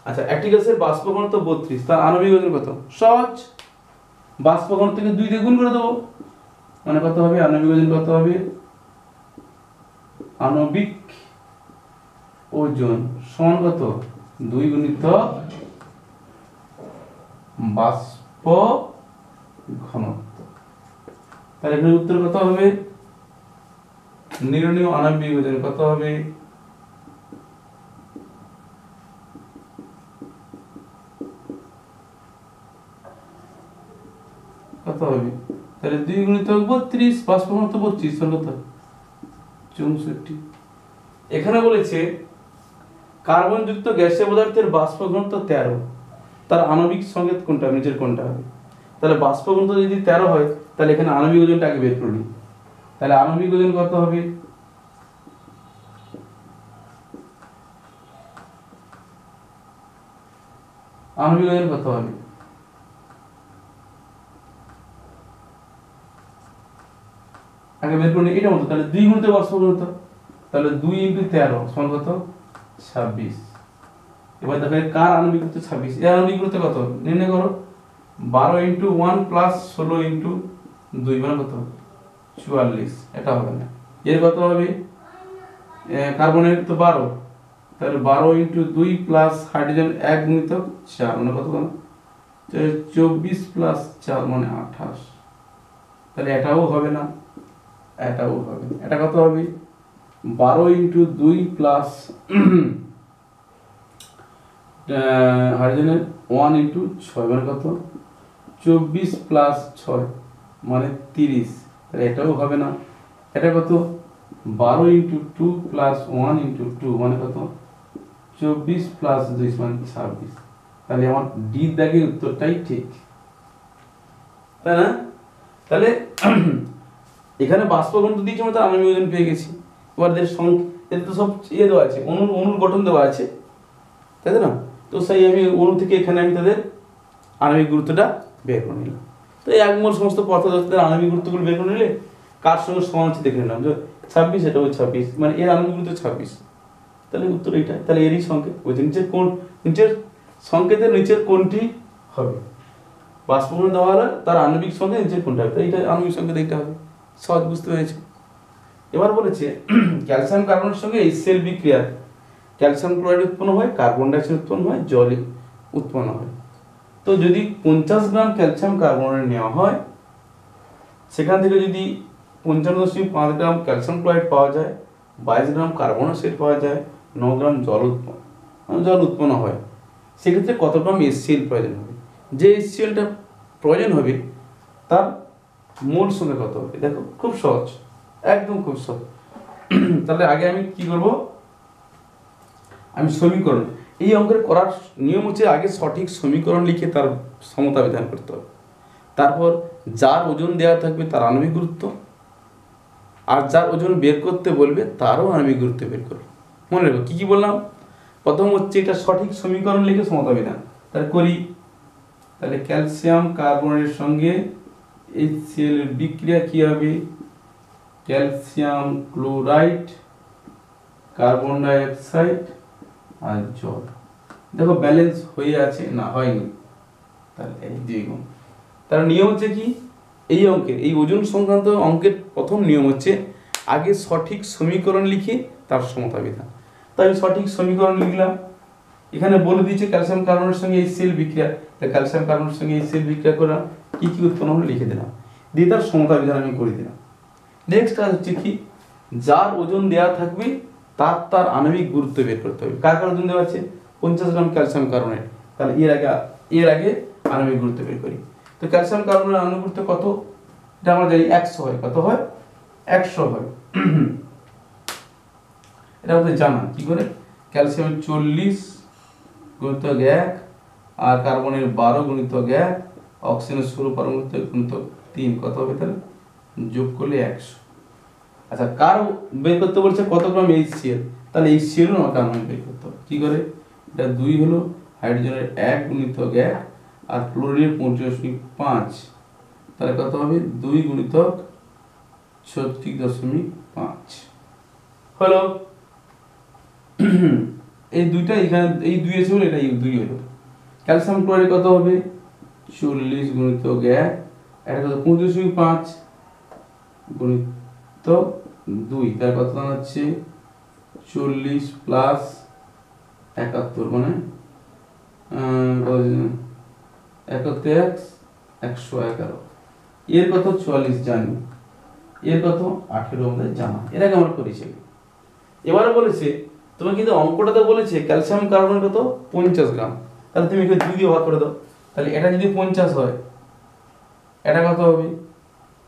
আচ্ছা একটি গ্যাসের বাষ্প ঘনত্ব 32, তার আণবিক ওজন কত? সহজ, বাষ্প ঘনত্বকে 2 দিয়ে গুণ করে দেবো, মানে কত হবে আণবিক ওজন কত হবে? আণবিক ওজন সমান কত? 2 গুণিত বাষ্প ঘনত্ব। তাহলে এখানে উত্তর কত হবে? নির্ণীয় আণবিক ওজন কত হবে? কত হবে? তাহলে 2 গুণিত 32, বাষ্প ঘনত্ব 25, কত? 64। এখানে বলেছে কার্বন যুক্ত গ্যাসীয় পদার্থের বাষ্প ঘনত্ব 13, তার আণবিক সংকেত কোনটা নিচের কোনটা হবে? তাহলে বাষ্প ঘনত্ব যদি 13 হয় তাহলে এখানে আণবিক ওজনটা আগে বের করবি। তাহলে আণবিক ওজন কত হবে? আণবিক ওজন কত হবে? আগে বের করে এটা মতো। তাহলে 2 গুণিত বাষ্প ঘনত্ব, তাহলে 2 × 13 সমান কত? 26। এবার দেখো কার আণবিক ঘনত্ব 26, এর আণবিক ঘনত্ব কত নির্ণয় করো। 12 × 1 + 16 × 2 মানে কত? 44। এটা হবে না। এর কত হবে? কার্বনের তো 12, তাহলে 12 × 2 প্লাস হাইড্রোজেন 1 গুণিত 4 মানে কত? 24 + 4 মানে 28। তাহলে এটাও হবে না, এটাও হবে না। এটা কত হবে? 12 × 2 প্লাস হাইড্রোজেনের 1 × 6 মানে কত? 24 + 6 মানে 30। তাহলে এটাও হবে না। এটা কত? 12 × 2 প্লাস 1 × 2 মানে কত? 24 + 2 মানে 26। তাহলে আমার ডি দাগের উত্তরটাই ঠিক, তাই না? তাহলে এখানে বাষ্প ঘনত্ব দিয়েছে আমরা তার আণবিক ওজন পেয়ে গেছি। এবার এদের তো সব ইয়ে দেওয়া আছে, অণুর গঠন দেওয়া আছে, তাই না? তো সেই আমি অণু থেকে এখানে আমি তাদের আণবিক গুরুত্বটা বের করে নিলাম। তো এই 1 মোল সমস্ত পদার্থের আণবিক গুরুত্বগুলো বের করে নিলে কার সঙ্গে সমান হচ্ছে দেখে নিলাম যে 26, এটাও 26, মানে এর আণবিক গুরুত্ব 26। তাহলে উত্তর এইটা। তাহলে এরই সংকেত ওই নিচের কোন নিচের সংকেতের নিচের কোনটি হবে? বাষ্প ঘনত্ব দেওয়া হলে তার আণবিক সংকেত নিচের কোনটা হবে? এইটা আণবিক সংকেত এইটা হবে। সহজ, বুঝতে পেরেছি। এবার বলেছে ক্যালসিয়াম কার্বনের সঙ্গে HCl বিক্রিয়া ক্যালসিয়াম ক্লোরাইড উৎপন্ন হয়, কার্বন ডাইঅক্সাইড উৎপন্ন হয়, জল উৎপন্ন হয়। তো যদি 50 গ্রাম ক্যালসিয়াম কার্বনেট নেওয়া হয়, সেখান থেকে যদি 55.5 গ্রাম ক্যালসিয়াম ক্লোরাইড পাওয়া যায়, 22 গ্রাম কার্বন ডাইঅক্সাইড পাওয়া যায়, 9 গ্রাম জল উৎপন্ন হয়, সেক্ষেত্রে কত গ্রাম HCl প্রয়োজন হবে? যে HClটা প্রয়োজন হবে তার মোল সংখ্যা কত হবে? দেখো খুব সহজ, একদম খুব সহজ। তাহলে আগে আমি কি করব? আমি সমীকরণ, এই অঙ্কের করার নিয়ম হচ্ছে আগে সঠিক সমীকরণ লিখে তার সমতা বিধান করতে হবে। তারপর যার ওজন দেওয়া থাকবে তার আণবিক গুরুত্ব, আর যার ওজন বের করতে বলবে তারও আণবিক গুরুত্ব বের করবে। মনে রাখবো কী কী বললাম? প্রথম হচ্ছে এটা সঠিক সমীকরণ লিখে সমতা বিধান তাহলে করি। তাহলে ক্যালসিয়াম কার্বনের সঙ্গে HCl এর বিক্রিয়া কি হবে? ক্যালসিয়াম ক্লোরাইড, কার্বন ডাইঅক্সাইড আর জল। দেখো ব্যালেন্স হয়ে আছে না হয়নি? তাহলে এই দ্বিগুণ। তার নিয়ম হচ্ছে কি? এই অঙ্কের এই ওজন সংক্রান্ত অঙ্কের প্রথম নিয়ম হচ্ছে আগে সঠিক সমীকরণ লিখে তার সমতা বিধান। তাই আমি সঠিক সমীকরণ লিখলাম। এখানে বলে দিয়েছে ক্যালসিয়াম কার্বনের সঙ্গে HCl বিক্রিয়া, তাই ক্যালসিয়াম কার্বনের সঙ্গে HCl বিক্রিয়া করলাম, কি কি উৎপন্ন হলো লিখে দিলাম, দিয়ে তার সমতা বিধান আমি করে দিলাম। নেক্সট কাজ হচ্ছে কি? যার ওজন দেওয়া থাকবে তার আণবিক গুরুত্ব বের করতে হবে। কার কার ওজন দেওয়া আছে? 50 গ্রাম ক্যালসিয়াম কার্বনেট। তাহলে এর আগে আণবিক গুরুত্ব বের করি। তো ক্যালসিয়াম কার্বনের আণবিক গুরুত্ব কত? এটা আমরা জানি 100 হয়। কত হয়? 100 হয়। এটা আমাদের জানা কি করে? ক্যালসিয়াম 40 গুণিতক 1 আর কার্বনের 12 গুণিতক 1, অক্সিজেনের 16 পরমাণু গুণিতক 3, কত হবে তাহলে? যোগ করলে 100। আচ্ছা কার বের করতে বলছে কত গ্রাম HCl? তাহলে HCl আমাকে আণবিক বের করতে হবে। কি করে? এটা 2 হলো, হাইড্রোজেনের 1 গুণিতক 1 আর ক্লোরিনের 35.5, তাহলে কত হবে 2 গুণিতক 36.5 হলো। এই দুইটা এখানে এই 2 আছে বলে এটা 2 হলো। ক্যালসিয়াম ক্লোরাইড কত হবে 40 গুণিতক 1, এটা কত 35.5 গুণিতক 2, তার কত দাঁড়াচ্ছে 40 প্লাস 71 মানে 111, এর কত 44 জানি, এর কত 18 আমাদের জানা, এর আগে আমরা করেছি। এবারে বলেছে তোমার কিন্তু অঙ্কটাতে বলেছে ক্যালসিয়াম কার্বনেট কত 50 গ্রাম, তাহলে তুমি একে 2 দিয়ে ভাগ করে দাও, তাহলে এটা যদি 50 হয় এটা কত হবে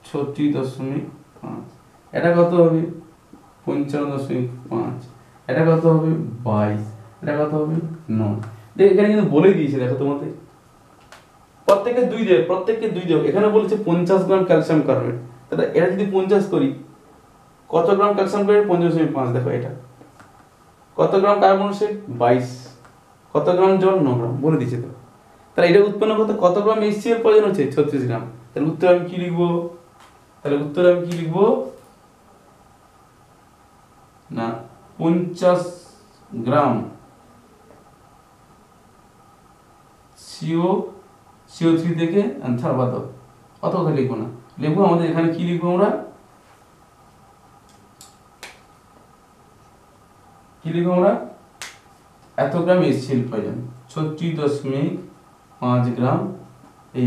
36.5, এটা কত হবে 55.5, এটা কত হবে 22, এটা কত হবে 9। দেখ এখানে কিন্তু বলে দিয়েছে, দেখো তোমাদের প্রত্যেককে 2 দেব, প্রত্যেককে 2 দেব। এখানে বলেছে 50 গ্রাম ক্যালসিয়াম কার্বনেট, তাহলে এটা যদি 50 করি কত গ্রাম ক্যালসিয়াম কার্বনেট 55.5, দেখো এটা কত গ্রাম কার্বন মনোক্সাইড 22, কত গ্রাম জল 9 গ্রাম বলে দিয়েছে। তো তাহলে এটা উৎপন্ন করতে কত গ্রাম HCl প্রয়োজন হচ্ছে 36 গ্রাম, তাহলে উত্তর আমি কি লিখবো, তাহলে উত্তর আমি কি লিখবো না 50 গ্রাম CO3 থেকে আনসার বাদ, অত কথা লিখবো না, লিখবো আমাদের এখানে কি লিখবো আমরা কি লিখবো আমরা এত গ্রাম HCl প্রয়োজন, 36.5 গ্রাম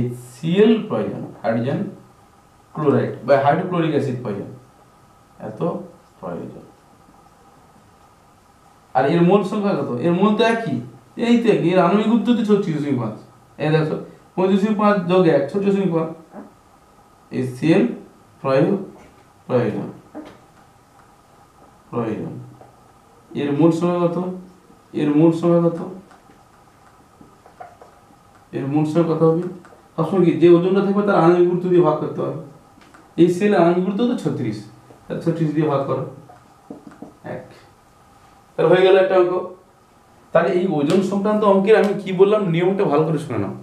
HCl প্রয়োজন, হাইড্রোজেন ক্লোরাইড বা হাইড্রোক্লোরিক অ্যাসিড প্রয়োজন, এত প্রয়োজন। আর এর মোল সংখ্যা কত, এর মোল তো একই, এই তো একই, এর আণবিক গুরুত্ব তো 36.5, এই দেখো 35.5 যোগ 1 36.5, HCl প্রয়োজন। এর মোল সংখ্যা কত, এর মোল সংখ্যা কত, এর মোল সংখ্যা কত হবে, সবসময় কি যে ওজনটা থাকবে তার আণবিক গুরুত্ব দিয়ে ভাগ করতে হবে, এই সেল আণবিক গুরুত্ব তো 36, তাহলে 36 দিয়ে ভাগ করো 1, তাহলে হয়ে গেল একটা অঙ্ক। তাহলে এই ওজন সংক্রান্ত অঙ্কের আমি কি বললাম নিয়মটা ভালো করে শুনে নাও।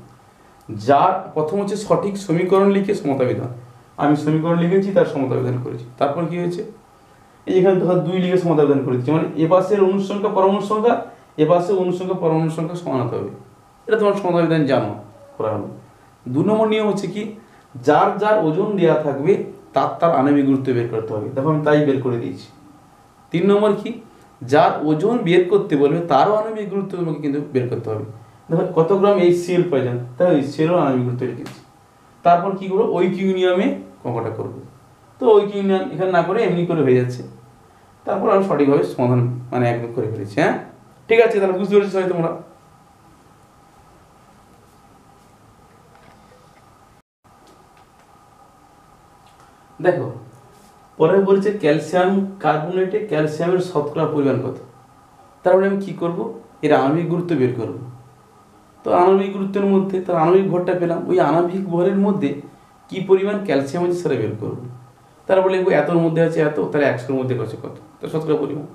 যার প্রথম হচ্ছে সঠিক সমীকরণ লিখে সমতা বিধান, আমি সমীকরণ লিখেছি তার সমতা বিধান করেছি, তারপর কি হয়েছে এই এখানে ধর 2 লিখে সমতা বিধান করে দিচ্ছি, মানে এ পাশের অণুর সংখ্যা পরমাণুর সংখ্যা, এ পাশে অণুর সংখ্যা পরমাণুর সংখ্যা সমান হতে হবে, এটা তোমার সমতা বিধান জানো করা হলো। 2 নম্বর নিয়ম হচ্ছে কি যার যার ওজন দেওয়া থাকবে তার তার আণবিক গুরুত্ব বের করতে হবে, দেখো আমি তাই বের করে দিয়েছি। 3 নম্বর কি যার ওজন বের করতে বলবে তারও আণবিক গুরুত্ব তোমাকে কিন্তু বের করতে হবে, দেখো কত গ্রাম HCl প্রয়োজন, তাই HCl এর আণবিক গুরুত্ব লিখেছি। তারপর কি করবো ঐকিক নিয়মে অঙ্কটা করবো, তো ঐকিক নিয়ম এখানে না করে এমনি করে হয়ে যাচ্ছে, তারপর আমি সঠিকভাবে সমাধান মানে একদম করে ফেলেছি। হ্যাঁ ঠিক আছে, তাহলে বুঝতে পেরেছো সবাই তোমরা। দেখো পরে বলছে ক্যালসিয়াম কার্বনেটে ক্যালসিয়ামের শতকরা পরিমাণ কত, তারপরে আমি কি করব এর আণবিক গুরুত্ব বের করব। তো আণবিক গুরুত্বের মধ্যে তার আণবিক ভরটা পেলাম, ওই আণবিক ভরের মধ্যে কি পরিমাণ ক্যালসিয়াম আছে সেটা বের করব। তারপরে লিখবো এতর মধ্যে আছে এত, তাহলে 100-র মধ্যে আছে কত, তো শতকরা পরিমাণ।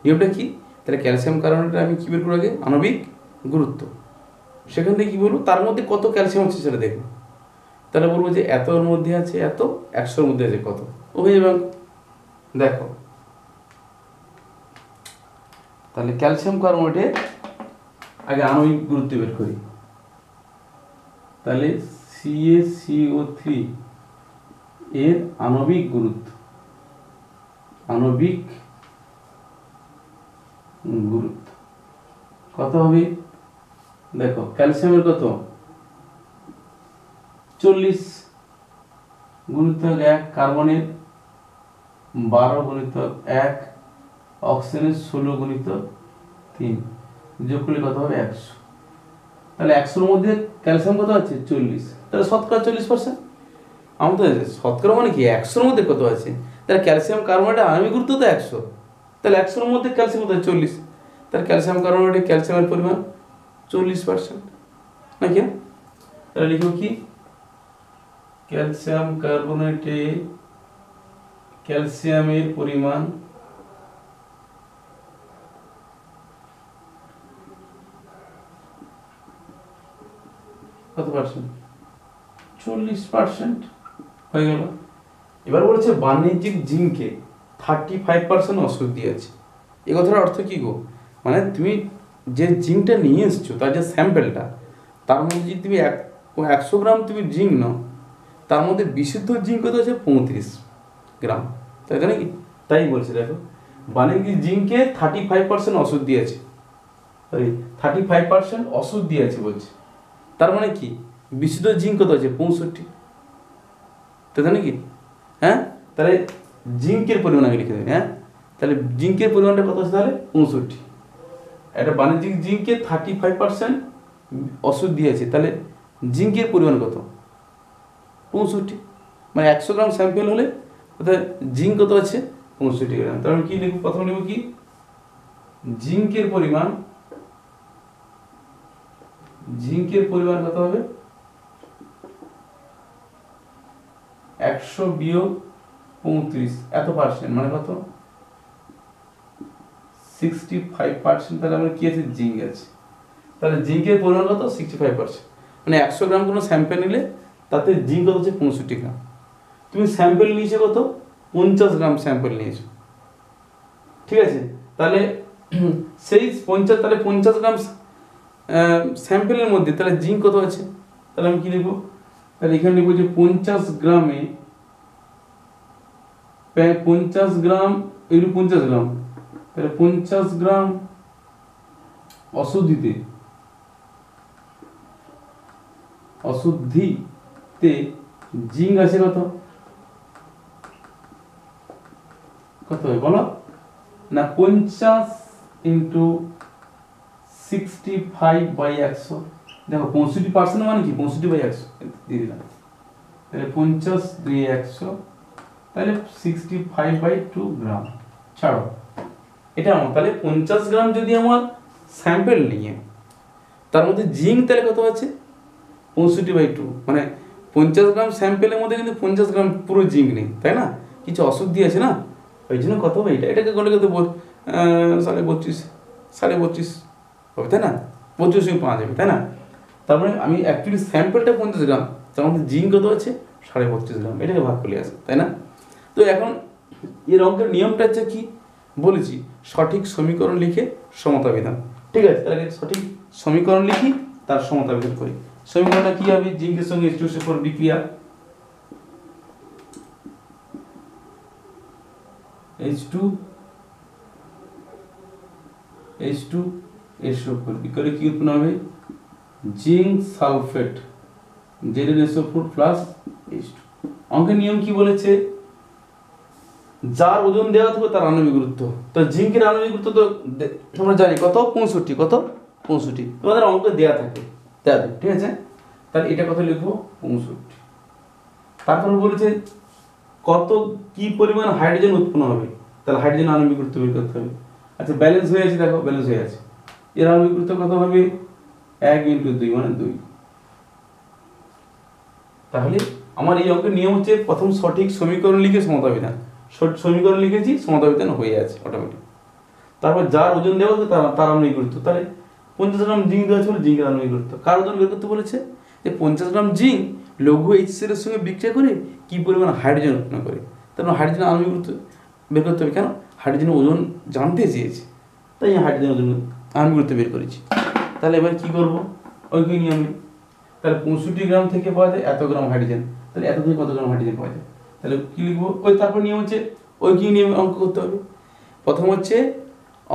নিয়মটা কি তাহলে ক্যালসিয়াম কার্বনেটে আমি কি বের করবো আগে আণবিক গুরুত্ব, সেখান থেকে কি বলবো তার মধ্যে কত ক্যালসিয়াম আছে সেটা দেখবো, তাহলে বলবো যে এতর মধ্যে আছে এত, 100-র মধ্যে আছে কত, ও হয়ে যাবে। দেখো তাহলে ক্যালসিয়াম কার্বনেটে আগে আণবিক গুরুত্ব বের করি, তাহলে CaCO3 এর আণবিক গুরুত্ব কত হবে, দেখো ক্যালসিয়ামের কত 40 গুণিতক 1, কার্বনের 12 গুণিতক 1, অক্সিজেনের 16 গুণিতক 3, যোগ করলে কত হবে 100, তাহলে 100-র মধ্যে ক্যালসিয়াম কত আছে 40, তাহলে শতকরা 40%। আমার তো শতকরা মানে কি 100-র মধ্যে কত আছে, তাহলে ক্যালসিয়াম কার্বনেটের আণবিক গুরুত্ব তো 100, তাহলে 100-র মধ্যে ক্যালসিয়াম কত 40, তাহলে ক্যালসিয়াম কার্বনেটে ক্যালসিয়ামের পরিমাণ 40% নাকি, তাহলে লিখব কি ক্যালসিয়াম কার্বনেটে ক্যালসিয়ামের পরিমাণ কত পার্সেন্ট? 40% হয়ে গেল। এবার বলছে বাণিজ্যিক জিঙ্কে 35% অশুদ্ধি আছে। এ কথার অর্থ কি গো? মানে তুমি যে জিঙ্কটা নিয়ে এসছো তার যে স্যাম্পেলটা, তার মধ্যে যদি তুমি 100 গ্রাম তুমি জিঙ্ক নাও, তার মধ্যে বিশুদ্ধ জিঙ্ক কত আছে? 35 গ্রাম, তাই তো নাকি? তাই বলছে দেখো, বাণিজ্যিক জিঙ্কে 35% অশুদ্ধি আছে, সরি 35% অশুদ্ধি আছে বলছে। তার মানে কি? বিশুদ্ধ জিঙ্ক কত আছে? 65, তাই তো নাকি? হ্যাঁ, তাহলে জিঙ্কের পরিমাণ আগে লিখে দেবেন। হ্যাঁ, তাহলে জিঙ্কের পরিমাণটা কত আছে? তাহলে 65। একটা বাণিজ্যিক জিঙ্কে 35% অশুদ্ধি আছে, তাহলে জিঙ্কের পরিমাণ কত? 65। মানে 100 গ্রাম স্যাম্পেল হলে অর্থাৎ জিঙ্ক কত আছে? 65 গ্রাম। তাহলে কি লিখব? প্রথমে লিখব কি? জিঙ্কের পরিমাণ কত হবে? 100 বিয়োগ 35 এত পার্সেন্ট, মানে কত? 65%। তাহলে আমার কি আছে? জিঙ্ক আছে। তাহলে জিঙ্কের পরিমাণ কত? 65%। মানে 100 গ্রাম কোনো স্যাম্পেল নিলে তাতে জিঙ্ক কত হচ্ছে? 65 গ্রাম। তুমি স্যাম্পেল নিয়েছো কত? 50 গ্রাম স্যাম্পেল নিয়েছো, ঠিক আছে? তাহলে সেই 50, তাহলে 50 গ্রাম স্যাম্পেলের মধ্যে তাহলে জিঙ্ক কত আছে? তাহলে আমি কি লিখবো? তাহলে এখানে লিখবো যে 50 গ্রামে 50 গ্রাম, এই 50 গ্রাম, তাহলে 50 গ্রাম অশুদ্ধিতে জিঙ্ক আছে কত? কত হয় বলো না? 50 ইন্টু 65/100। দেখো 65% মানে কি? 65/100 দিয়ে দিলাম, তাহলে 50 2 100, তাহলে 65/2 গ্রাম। ছাড়ো এটা আমার, তাহলে 50 গ্রাম যদি আমার স্যাম্পেল নিয়ে তার মধ্যে জিঙ্ক তাহলে কত আছে? 65/2, মানে 50 গ্রাম স্যাম্পেলের মধ্যে কিন্তু 50 গ্রাম পুরো জিঙ্ক নেই, তাই না? কিছু অশুদ্ধি আছে না, ওই জন্য কত হবে? এটাকে করলে কিন্তু 32.5 হবে, তাই না? 32 পাওয়া যাবে, তাই না? তার মানে আমি অ্যাকচুয়ালি স্যাম্পেলটা 50 গ্রাম, তার মধ্যে জিঙ্ক কত আছে? 32.5 গ্রাম, এটাকে ভাগ করলে আসে, তাই না? তো এখন এর অঙ্কের নিয়মটা হচ্ছে কি বলেছি? সঠিক সমীকরণ লিখে সমতা বিধান। ঠিক আছে, তাহলে সঠিক সমীকরণ লিখি, তার সমতা বিধান করি। সমীকরণটা কি হবে? জিঙ্কের সঙ্গে H2SO4 বিক্রিয়া, H2SO4 বিক্রিয়া কি উৎপন্ন হবে? Zinc sulphate ZnSO4 plus H2। অঙ্কের নিয়ম কি বলেছে? যার ওজন দেওয়া থাকবে তার আণবিক গুরুত্ব। তো জিঙ্কের আণবিক গুরুত্ব তো তোমরা জানি কত? 65। কত? 65 তোমাদের অঙ্ক দেওয়া থাকে, ঠিক আছে? তাহলে এটা কত লিখবো? 65। তারপর বলেছে কত কি পরিমাণ হাইড্রোজেন উৎপন্ন হবে, তাহলে হাইড্রোজেন আণবিক গুরুত্ব বের করতে হবে। আচ্ছা, ব্যালেন্স হয়ে আছে, দেখো ব্যালেন্স হয়ে আছে। এর আণবিক গুরুত্ব কত হবে? 1 × 2 মানে 2। তাহলে আমার এই অঙ্কের নিয়ম হচ্ছে প্রথম সঠিক সমীকরণ লিখে সমতা বিধান। সমীকরণ লিখেছি, সমতা বিধান হয়ে আছে অটোমেটিক। তারপর যার ওজন দেওয়া হবে তার আণবিক গুরুত্ব, তাহলে 50 গ্রাম জিঙ্ক দেওয়া ছিল, জিঙ্কের আণবিক গুরুত্ব। কার ওজন বের করতে বলেছে? যে 50 গ্রাম জিঙ্ক লঘু HCl এর সঙ্গে বিক্রিয়া করে কি পরিমাণ হাইড্রোজেন উৎপন্ন করে, তারপর হাইড্রোজেন আণবিক গুরুত্ব বের করতে হবে। কেন? হাইড্রোজেনের ওজন জানতে চেয়েছে, তাই হাইড্রোজেন ওজন আণবিক গুরুত্ব বের করেছি। তাহলে এবার কি করবো? ওই নিয়মে, তাহলে 65 গ্রাম থেকে পাওয়া যায় এত গ্রাম হাইড্রোজেন, তাহলে এত থেকে কত গ্রাম হাইড্রোজেন পাওয়া যায়, তাহলে কি লিখবো? ওই তারপর নিয়ম হচ্ছে ওই কি নিয়মে অঙ্ক করতে হবে। প্রথম হচ্ছে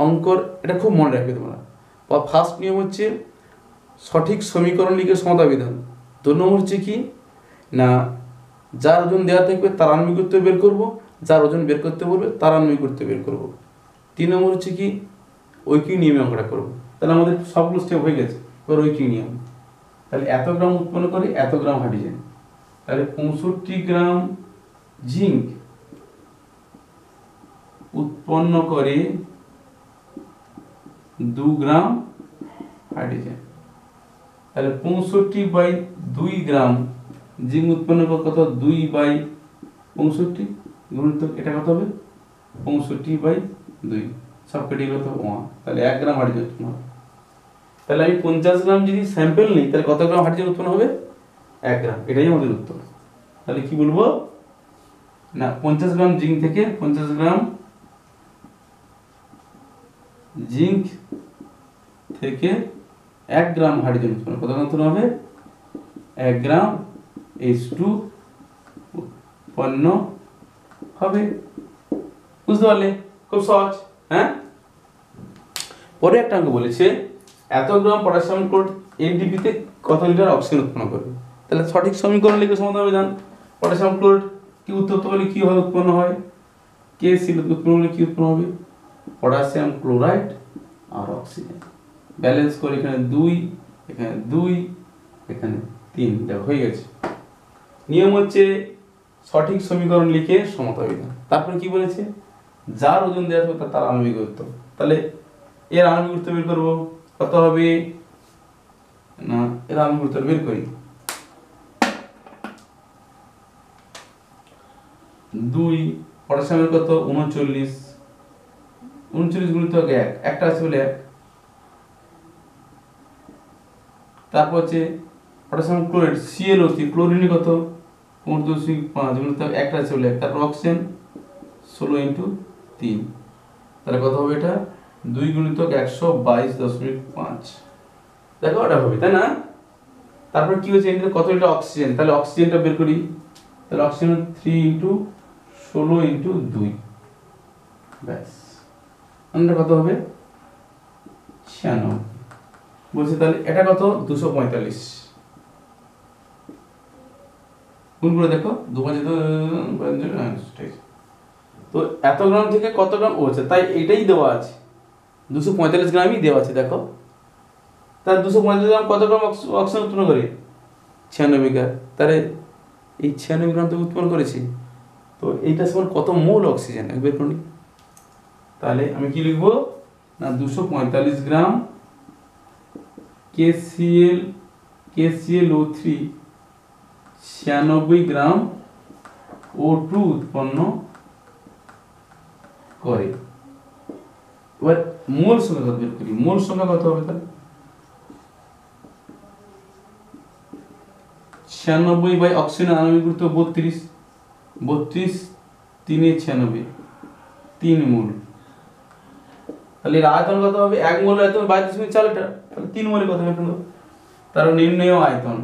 অঙ্কর, এটা খুব মনে রাখবে তোমরা। ফার্স্ট নিয়ম হচ্ছে সঠিক সমীকরণ লিখে সমতা বিধান। 2 নম্বর হচ্ছে কি না, যার ওজন দেওয়া থাকবে তার আণবিক গুরুত্ব বের করবো, যার ওজন বের করতে বলবে তার আণবিক গুরুত্ব বের করবো। 3 নম্বর হচ্ছে কি ঐকিক নিয়মে অঙ্কটা করবো। তাহলে আমাদের সবগুলো স্টেপ হয়ে গেছে। এবার ঐকিক নিয়ম, তাহলে এত গ্রাম উৎপন্ন করে এত গ্রাম হাইড্রোজেন, তাহলে 65 গ্রাম জিঙ্ক উৎপন্ন করে 2 গ্রাম হাইড্রোজেন, তাহলে 65/2 গ্রাম জিঙ্ক উৎপন্ন করে কত? 2/65 গুণিত এটা কত হবে? 65/2, সব কেটে কত? 1, তাহলে 1 গ্রাম হাইড্রোজেন উৎপন্ন হবে। তাহলে আমি 50 গ্রাম যদি স্যাম্পল নিই তাহলে কত গ্রাম হাইড্রোজেন উৎপন্ন হবে? 1 গ্রাম। এটাই আমাদের উত্তর। তাহলে কি বলবো না 50 গ্রাম জিঙ্ক থেকে 50 গ্রাম জিঙ্ক থেকে 1 গ্রাম হাইড্রোজেন উৎপন্ন, কত গ্রাম উৎপন্ন হবে? 1 গ্রাম H2 উৎপন্ন হবে। বুঝতে পারলে? খুব সহজ। হ্যাঁ, পরে একটা অঙ্ক বলেছে এত গ্রাম পটাশিয়াম ক্লোরাইড NTP তে কত লিটার অক্সিজেন উৎপন্ন করবে। তাহলে সঠিক সমীকরণ লিখে সমাধান বিধান। পটাশিয়াম ক্লোরাইড কি উত্তপ্ত করলে কি ভাবে উৎপন্ন হয়? KCl উৎপন্ন করলে কি উৎপন্ন হবে? পটাশিয়াম ক্লোরাইড আর অক্সিজেন। ব্যালেন্স করে এখানে 2, এখানে 2, এখানে 3, দেখো হয়ে গেছে। নিয়ম হচ্ছে সঠিক সমীকরণ লিখে সমতা বিধান। তারপরে কি বলেছে? যার ওজন দেওয়া থাকবে তার আণবিক গুরুত্ব। তাহলে এর আণবিক গুরুত্ব বের করব, কত হবে না এর আণবিক গুরুত্ব বের করি। 2 পটাশিয়ামের কত 39, 39 গুণিত 1, একটা আছে বলে 1। তারপর হচ্ছে পটাশিয়াম ক্লোরাইড ClO3 ক্লোরিন কত 15.5 গুণিত একটা আছে বলে 1। তারপর অক্সিজেন 16 × 3, তাহলে কত হবে এটা 2 গুণিত 122.5। দেখো এটা হবে তাই না? তারপর কি হচ্ছে এখানে কত লিটার অক্সিজেন, তাহলে অক্সিজেনটা বের করি। তাহলে অক্সিজেন 3 × 16 × 2, ব্যাস আমরা কত হবে 96। বলছি তাহলে এটা কত 245 গুণ করে দেখো 2 তো এত গ্রাম থেকে কত গ্রাম হচ্ছে, তাই এটাই দেওয়া আছে 245 গ্রামই দেওয়া আছে। দেখো তার 245 গ্রাম কত গ্রাম অক্সিজেন উৎপন্ন করে 96 গ্রাম। তাহলে এই 96 গ্রাম তো উৎপন্ন করেছি, তো এইটা সমান কত মোল অক্সিজেন একবার করি। তাহলে আমি কি লিখবো না 245 গ্রাম KClO3 96 গ্রাম O2 উৎপন্ন করে। এবার মোল সংখ্যা কত বের করি, মোল সংখ্যা কত হবে তাহলে 96 বাই অক্সিজেন আণবিক গুরুত্ব 32, 32 3 × 96 3 মোল। তাহলে এর আয়তন কত হবে? 1 মোল আয়তন 22.4 লিটার, তাহলে 3 মোলে কত হবে? তার নির্ণেয় আয়তন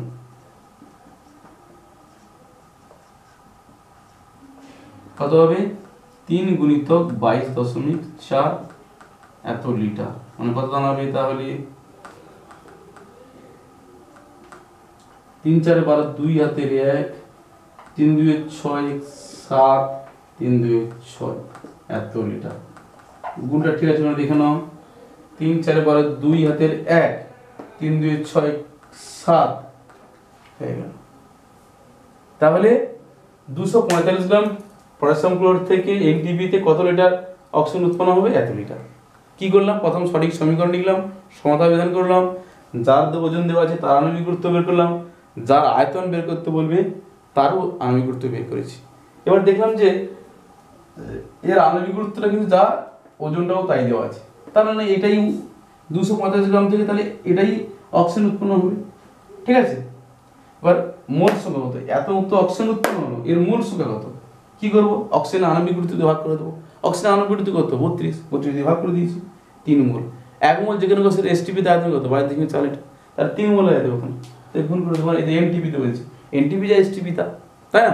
কত হবে 3 গুণিতক 22.4 এত লিটার, মানে কত দাঁড়াবে তাহলে 3 4 12 2 হাতের 1 3 2 6 7 3 2 6 এত লিটার। গুণটা ঠিক আছে না? দেখে নাও 3 4 12 2 হাতের 1 3 2 6 7 হয়ে গেল। তাহলে 245 গ্রাম পটাশিয়াম ক্লোরাইড থেকে NTP তে কত লিটার অক্সিজেন উৎপন্ন হবে? এত লিটার। কি করলাম? প্রথম সঠিক সমীকরণ লিখলাম, সমতা বিধান করলাম, যার ওজন দেওয়া আছে তার আণবিক গুরুত্ব বের করলাম, যার আয়তন বের করতে বলবে তারও আণবিক গুরুত্ব বের করেছি। এবার দেখলাম যে এর আণবিক গুরুত্বটা কিন্তু যা ওজনটাও তাই দেওয়া আছে, তার মানে এটাই 245 গ্রাম থেকে তাহলে এটাই অক্সিজেন উৎপন্ন হবে। ঠিক আছে, এবার মোল সংখ্যা কত? এত মুক্ত অক্সিজেন উৎপন্ন হলো, এর মোল সংখ্যা কত? কি করবো? অক্সিজেন আণবিক গুরুত্ব দিয়ে ভাগ করে দেবো। অক্সিজেন আণবিক গুরুত্ব কত? 32 দিয়ে ভাগ করে দিয়েছি 3 মোল। 1 মোল যেখানে কত STP তে আয়তন কত 22.4 লিটার, তার 3 মোল হয়ে যাবে ওখানে। তাই গুণ করে দেবো, এটা NTP তে বলছি, NTP যা STP তা, তাই না?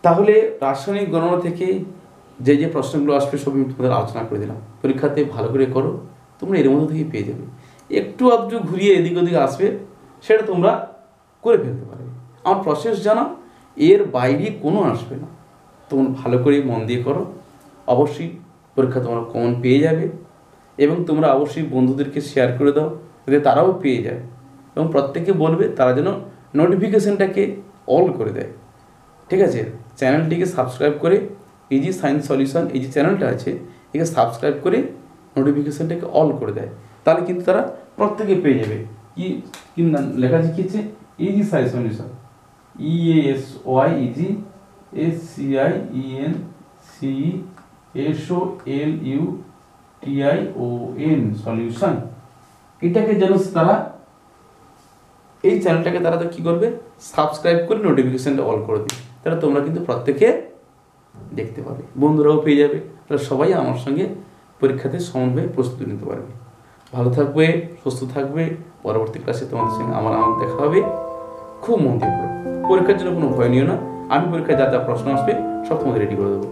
তাহলে রাসায়নিক গণনা থেকে যে যে প্রশ্নগুলো আসবে সব আমি তোমাদের আলোচনা করে দিলাম। পরীক্ষাতে ভালো করে করো, তোমরা এর মধ্যে থেকেই পেয়ে যাবে। একটু আধটু ঘুরিয়ে এদিক ওদিক আসবে, সেটা তোমরা করে ফেলতে পারবে। আমার প্রসেস জানো, এর বাইরে কোনো আসবে না। তোমরা ভালো করে মন দিয়ে করো, অবশ্যই পরীক্ষা তোমরা কমন পেয়ে যাবে। এবং তোমরা অবশ্যই বন্ধুদেরকে শেয়ার করে দাও যাতে তারাও পেয়ে যায়, এবং প্রত্যেককে বলবে তারা যেন নোটিফিকেশানটাকে অল করে দেয়। ঠিক আছে, চ্যানেলটিকে সাবস্ক্রাইব করে ইজি সায়েন্স সলিউশন এই যে চ্যানেলটা আছে একে সাবস্ক্রাইব করে নোটিফিকেশানটাকে অল করে দেয়, তাহলে কিন্তু তারা প্রত্যেকে পেয়ে যাবে। কি কি লেখা শিখিয়েছে? Easy science solution, EASY SCIENCESOLUTION solution. এটাকে যেন তারা এই চ্যানেলটাকে তারা তো কী করবে, সাবস্ক্রাইব করে নোটিফিকেশানটা অল করে দিবে, তাহলে তোমরা কিন্তু প্রত্যেকে দেখতে পাবে, বন্ধুরাও পেয়ে যাবে, তাহলে সবাই আমার সঙ্গে পরীক্ষাতে সমানভাবে প্রস্তুতি নিতে পারবে। ভালো থাকবে, সুস্থ থাকবে, পরবর্তী ক্লাসে তোমাদের সঙ্গে আমার দেখা হবে। খুব মন দিয়ে পড়ো, পরীক্ষার জন্য কোনো ভয় নিও না, আমি পরীক্ষায় যা যা প্রশ্ন আসবে সব তোমাদের রেডি করে দেবো।